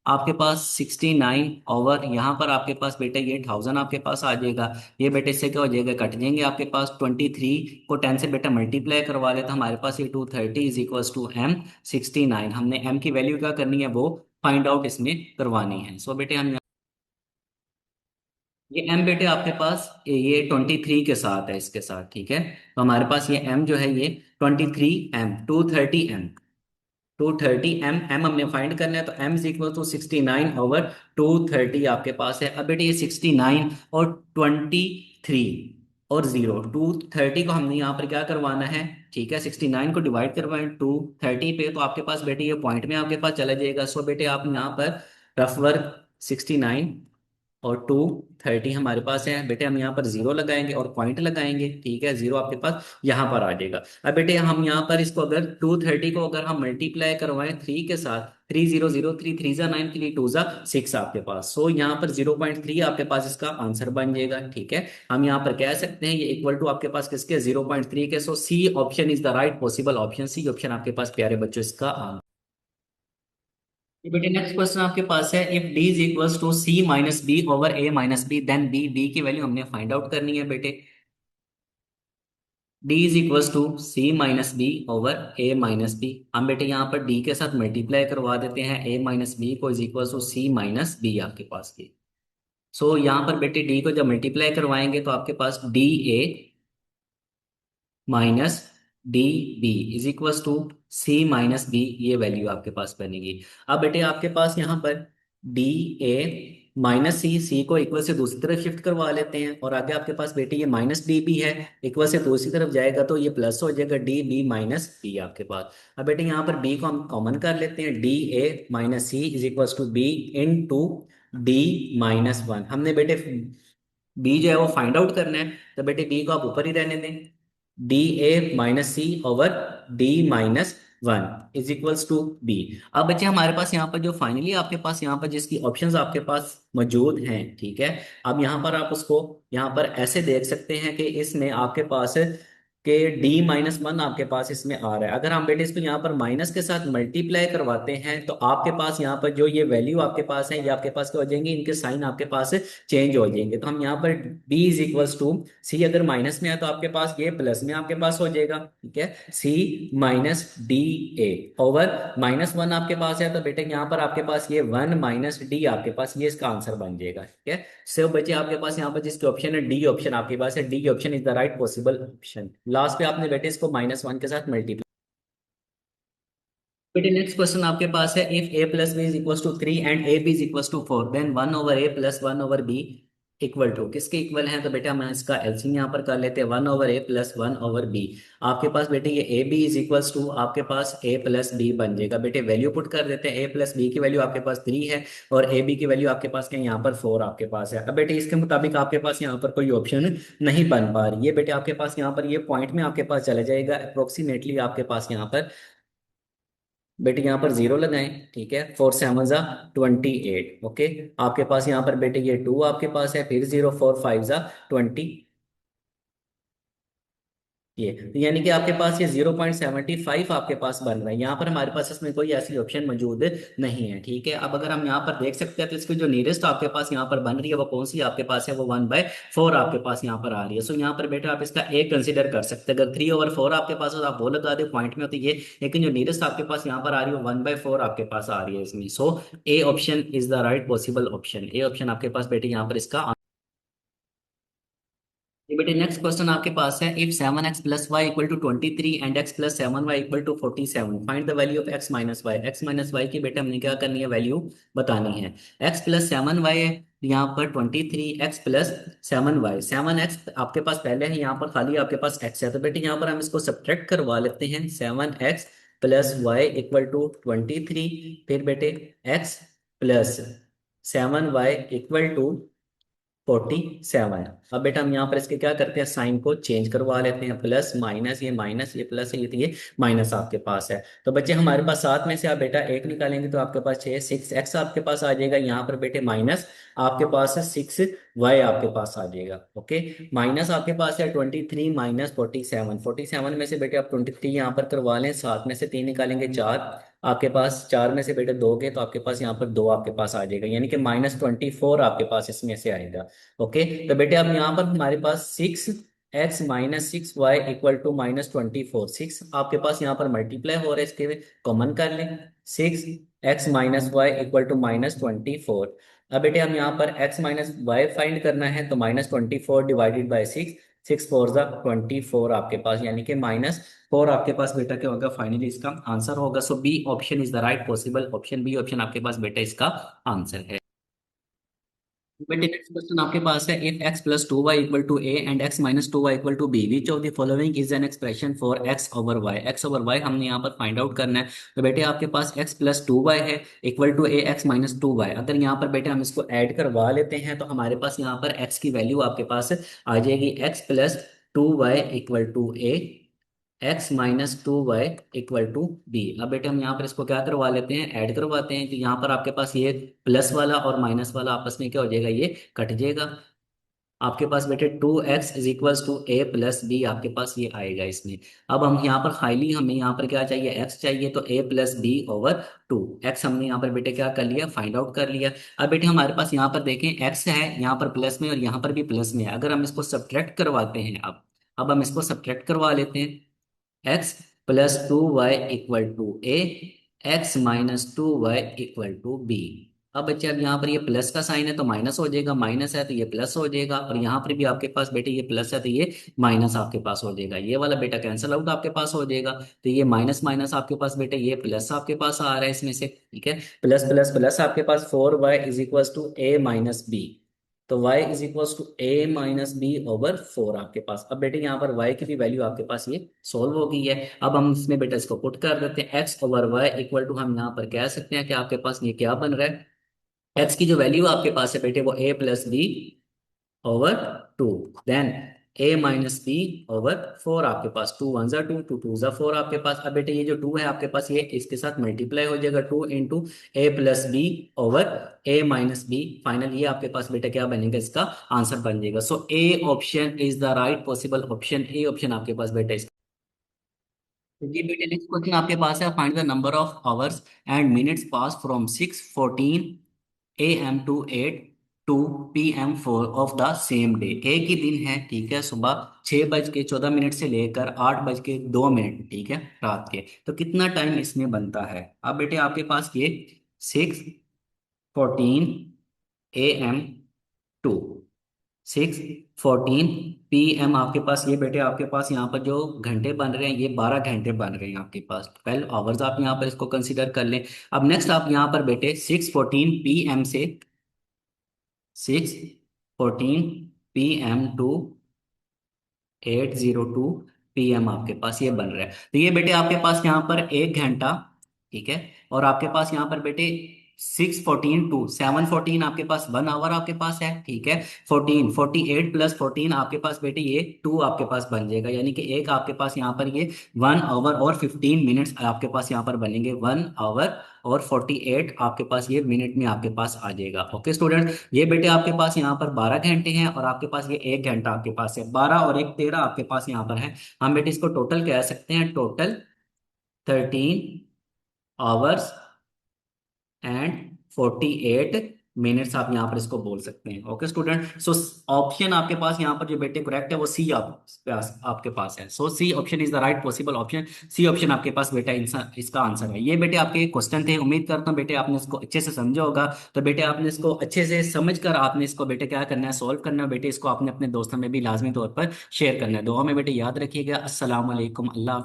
आपके पास 69 ओवर यहाँ पर आपके पास बेटा ये 1000 आपके पास आ जाएगा। ये बेटे इससे क्या हो जाएगा, कट जाएंगे आपके पास। 23 को 10 से बेटा मल्टीप्लाई करवा लेते हैं, हमारे पास ये 230 इज इक्वल टू एम 69। हमने एम की वैल्यू क्या करनी है, वो फाइंड आउट इसमें करवानी है। सो बेटे हम ये एम बेटे आपके पास ये 23 के साथ है, इसके साथ ठीक है। तो हमारे पास ये एम जो है ये 23 एम 230 एम 230 एम एम हमने फाइंड करना है। तो एम इज इक्वल टू 69/230 आपके पास है। अब बेटे ये 69 और 23 और 230 को हमने यहाँ पर क्या करवाना है, ठीक है। 69 को डिवाइड करवाएं 230 पे, तो आपके पास बेटे ये पॉइंट में आपके पास चला जाएगा। सो बेटे आप यहाँ पर रफ वर्क 69 और 230 हमारे पास है बेटे, हम यहाँ पर जीरो लगाएंगे और पॉइंट लगाएंगे, ठीक है। जीरो आपके पास यहाँ पर आ जाएगा। अब बेटे हम यहाँ पर इसको अगर 230 को अगर हम मल्टीप्लाई करवाएं 3 के साथ, 3003 3 जा 9 3 2 जा 6 आपके पास। सो यहाँ पर 0.3 आपके पास इसका आंसर बन जाएगा, ठीक है। हम यहाँ पर कह सकते हैं ये इक्वल टू आपके पास किसके, 0.3 के। So C option is the right possible option, C option आपके पास प्यारे बच्चों इसका आंसर। बेटे नेक्स्ट क्वेश्चन आपके पास है, if d is equals to C minus b over a minus b, then b की वैल्यू हमने फाइंड आउट करनी है बेटे। D is equals to C minus b over a minus b, हम बेटे यहाँ पर डी के साथ मल्टीप्लाई करवा देते हैं ए माइनस बी को, is equals to C minus b आपके पास की। सो यहाँ पर बेटे डी को जब मल्टीप्लाई करवाएंगे तो आपके पास D A minus D B is equals to C minus B, ये वैल्यू आपके पास बनेगी। अब बेटे आपके पास यहाँ पर डी ए माइनस सी, सी को इक्वल से दूसरी तरफ शिफ्ट करवा लेते हैं, और आगे आपके पास बेटे ये माइनस डी बी है, इक्वल से दूसरी तरफ जाएगा तो ये प्लस हो जाएगा डी बी माइनस बी आपके पास। अब बेटे यहाँ पर बी को हम कॉमन कर लेते हैं, d A minus c is equal to b into d minus one. हमने बेटे बी जो है वो फाइंड आउट करना है, तो बेटे बी को आप ऊपर ही रहने दें, d A minus c over d minus one is equals to b. अब बच्चे हमारे पास यहाँ पर जो फाइनली आपके पास यहाँ पर जिसकी ऑप्शंस आपके पास मौजूद हैं, ठीक है। अब यहाँ पर आप उसको यहाँ पर ऐसे देख सकते हैं कि इसमें आपके पास के डी माइनस वन आपके पास इसमें आ रहा है। अगर हम बेटे इसको यहाँ पर माइनस के साथ मल्टीप्लाई करवाते हैं तो आपके पास यहाँ पर जो ये वैल्यू आपके पास है ये आपके पास क्या हो जाएंगे, इनके साइन आपके पास चेंज हो जाएंगे। तो हम यहाँ पर b इज इक्वल्स टू सी, अगर माइनस में है तो आपके पास ये प्लस में आपके पास हो जाएगा, ठीक है। C minus D A over minus one आपके पास है, तो बेटे यहाँ पर आपके पास ये वन माइनस डी आपके पास, ये इसका आंसर बन जाएगा, ठीक है। सो बच्चे आपके पास यहाँ पर जिसकी ऑप्शन है डी ऑप्शन आपके पास है, D option is the right possible option. Last पे आपने बेटे इसको माइनस वन के साथ मल्टीप्लाई। बेटे नेक्स्ट क्वेश्चन आपके पास है, if a plus b is equal to 3 and a b is equal to 4, then 1 over a plus 1 over b equal to, किसके इक्वल है। तो बेटा हम इसका एलसीएम यहाँ पर कर लेते हैं, 1 over a plus 1 over b. आपके पास बेटे ये a b is equal to आपके पास ए प्लस बी बन जाएगा। बेटे वैल्यू पुट कर देते हैं, ए प्लस बी की वैल्यू आपके पास 3 है और ए बी की वैल्यू आपके पास क्या है, यहाँ पर 4 आपके पास है। अब बेटे इसके मुताबिक आपके पास यहाँ पर कोई ऑप्शन नहीं बन पा रही है। बेटे आपके पास यहाँ पर ये पॉइंट में आपके पास चला जाएगा अप्रोक्सीमेटली आपके पास यहाँ पर बेटे यहाँ पर जीरो लगाएं, ठीक है। 4 7 जा 28, ओके। आपके पास यहाँ पर बेटे ये 2 आपके पास है, फिर 0 4 5 जा 20, ये तो यानी कि आपके पास ये 0.75 आपके पास बन रहा है। यहाँ पर हमारे पास इसमें कोई ऐसी ऑप्शन मौजूद नहीं है, ठीक है। अब अगर हम यहाँ पर देख सकते हैं तो इसकी जो नियरेस्ट आपके पास यहाँ पर बन रही है वो कौन सी आपके पास है, वो 1/4 आपके पास यहाँ पर आ रही है। सो यहाँ पर बेटा आप इसका एक कंसिडर कर सकते हैं, अगर 3/4 आपके पास हो तो आप वो लगा दे पॉइंट में होती है, लेकिन जो नियरेस्ट आपके पास यहाँ पर आ रही है 1/4 आपके पास आ रही है इसमें। So A option is the right possible option, A option आपके पास बेटे यहाँ पर इसका। ये बेटे नेक्स्ट क्वेश्चन आपके पास है, if 7x plus y equal to 23 and x plus 7y equal to 47, find the value of x minus y. x minus y की बेटे हमने क्या करनी है, वैल्यू बतानी है। x प्लस 7y यहाँ पर 23, x प्लस 7y, 7x आपके पास पहले है, यहाँ पर खाली आपके पास x है, तो बेटे यहाँ पर हम इसको सब्ट्रैक्ट करवा लेते हैं। 7x plus y equal to 23, फिर बेटे x plus 7y equal to 47। अब बेटा हम यहाँ पर इसके क्या करते हैं, साइन को चेंज करवा लेते हैं, प्लस माइनस, ये माइनस, ये प्लस है, ये माइनस आपके पास है। तो बच्चे हमारे पास साथ में से आप बेटा एक निकालेंगे तो आपके पास 6x आपके पास आ जाएगा, यहाँ पर बेटे माइनस आपके पास है 6y आपके पास आ जाएगा, ओके। माइनस आपके पास है 23 माइनस 47, 47 में से बेटे आप 23 यहाँ पर करवा लें, साथ में से 3 निकालेंगे 4, आपके पास चार में से बेटे दोगे तो आपके पास यहाँ पर दो आपके पास आ जाएगा, यानी कि -24 आपके पास इसमें से आएगा। ओके, तो बेटे अब यहाँ पर हमारे पास 6x - 6y = -24, 6 आपके पास यहाँ पर मल्टीप्लाई हो रहा है, इसके कॉमन कर लें। 6x - y = -24। अब बेटे हम यहाँ पर x माइनस वाई फाइंड करना है, तो -24 ÷ 6, 6 4 = 24 आपके पास, यानी कि -4 आपके पास बेटा क्या होगा, फाइनली इसका आंसर होगा। So B option is the right possible option, B option आपके पास बेटा इसका आंसर है। बेटे नेक्स्ट क्वेश्चन आपके पास है, if x + 2y = a and x - 2y = b, which of the following is an expression for x/y। x/y हमने यहाँ पर फाइंड आउट करना है। तो बेटे आपके पास x + 2y है equal to a x - 2y। अगर यहाँ पर बेटे हम इसको ऐड करवा लेते हैं तो हमारे पास यहाँ पर x की वैल्यू आपके पास आ जाएगी, x + 2y = a, x - 2y = b। अब बेटे हम यहाँ पर इसको क्या करवा लेते हैं, ऐड करवाते हैं। तो यहाँ पर आपके पास ये प्लस वाला और माइनस वाला आपस में क्या हो जाएगा, ये कट जाएगा। आपके पास बेटे 2x = a + b आपके पास ये आएगा इसमें। अब हम यहाँ पर हाईली हमें यहाँ पर क्या चाहिए, x चाहिए, तो a + b/2। x हमने यहाँ पर बेटे क्या कर लिया, फाइंड आउट कर लिया। अब बेटे हमारे पास यहाँ पर देखें x है यहाँ पर प्लस में और यहाँ पर भी प्लस में है। अगर हम इसको सब्ट्रैक्ट करवाते हैं, अब हम इसको सब्ट्रैक्ट करवा लेते हैं। x + 2y = a, x - 2y = b। अब बच्चे अब यहाँ पर ये प्लस का साइन है तो माइनस हो जाएगा, माइनस है तो ये प्लस हो जाएगा, और यहाँ पर भी आपके पास बेटे ये प्लस है तो ये माइनस आपके पास हो जाएगा। ये वाला बेटा कैंसिल आउट आपके पास हो जाएगा, तो ये माइनस माइनस आपके पास बेटे ये प्लस आपके पास आ रहा है इसमें से। ठीक है, प्लस प्लस प्लस आपके पास 4y = a - b। तो y = a - b/4 आपके पास। अब बेटे यहाँ पर y की भी वैल्यू आपके पास ये सोल्व हो गई है। अब हम इसमें बेटा इसको पुट कर देते हैं, x/y इक्वल टू हम यहाँ पर कह सकते हैं कि आपके पास ये क्या बन रहा है, x की जो वैल्यू आपके पास है बेटे वो a + b/2, then a - b/4 आपके पास, 2 1 = 2, 2 2 = 4 आपके पास। अब बेटे ये जो 2 है आपके पास ये इसके साथ मल्टीप्लाई हो जाएगा, 2 × a + b/a - b। फाइनल ये आपके पास बेटा क्या बनेगा, इसका आंसर बन जाएगा। So A option is the right possible option, A option आपके पास बेटा इसका। जी बेटे नेक्स्ट क्वेश्चन आपके पास है, find the number of hours and minutes pass from 6:14 AM to 8:02 PM for of the same day. एक ही दिन है, ठीक है, सुबह 6:14 से लेकर 8:02, ठीक है, रात के। तो कितना टाइम इसमें बनता है। अब बेटे आपके पास ये 6:14 AM टू 6:14 PM आपके पास ये बेटे आपके पास यहाँ पर जो घंटे बन रहे हैं ये 12 घंटे बन रहे हैं आपके पास, 12 आवर्स आप यहाँ पर इसको कंसिडर कर लें। अब नेक्स्ट आप यहाँ पर बेटे 6:14 PM से 6:14 PM टू 8:02 PM आपके पास ये बन रहा है। तो ये बेटे आपके पास यहाँ पर 1 घंटा, ठीक है, और आपके पास यहाँ पर बेटे 6:14 टू 7:14 आपके पास 1 आवर आपके पास है, ठीक है। 48 + 14 आपके पास बेटे ये 2 आपके पास बन जाएगा, यानी कि एक आपके पास यहाँ पर ये 1 आवर और 15 मिनट्स आपके पास यहाँ पर बनेंगे, 1 आवर और 48 आपके पास ये मिनट में आपके पास आ जाएगा। ओके स्टूडेंट, ये बेटे आपके पास यहाँ पर 12 घंटे हैं और आपके पास ये 1 घंटा आपके पास है, 12 और 1 13 आपके पास यहाँ पर है। हम बेटे इसको टोटल कह सकते हैं, टोटल 13 आवर्स एंड 48 मिनट्स आप यहाँ पर इसको बोल सकते हैं। ओके स्टूडेंट, सो ऑप्शन आपके पास यहाँ पर जो बेटे करेक्ट है वो सी आपके पास है। So C option is the right possible option, C option आपके पास बेटा इसका आंसर है। ये बेटे आपके क्वेश्चन थे, उम्मीद करता हूँ बेटे आपने इसको अच्छे से समझा होगा। तो बेटे आपने इसको अच्छे से समझ कर आपने इसको बेटे क्या करना है, सॉल्व करना है। बेटे इसको आपने अपने दोस्तों में भी लाजमी तौर पर शेयर करना है। दुआ में बेटे याद रखिएगा। अस्सलाम वालेकुम, अल्लाह हाफिज़।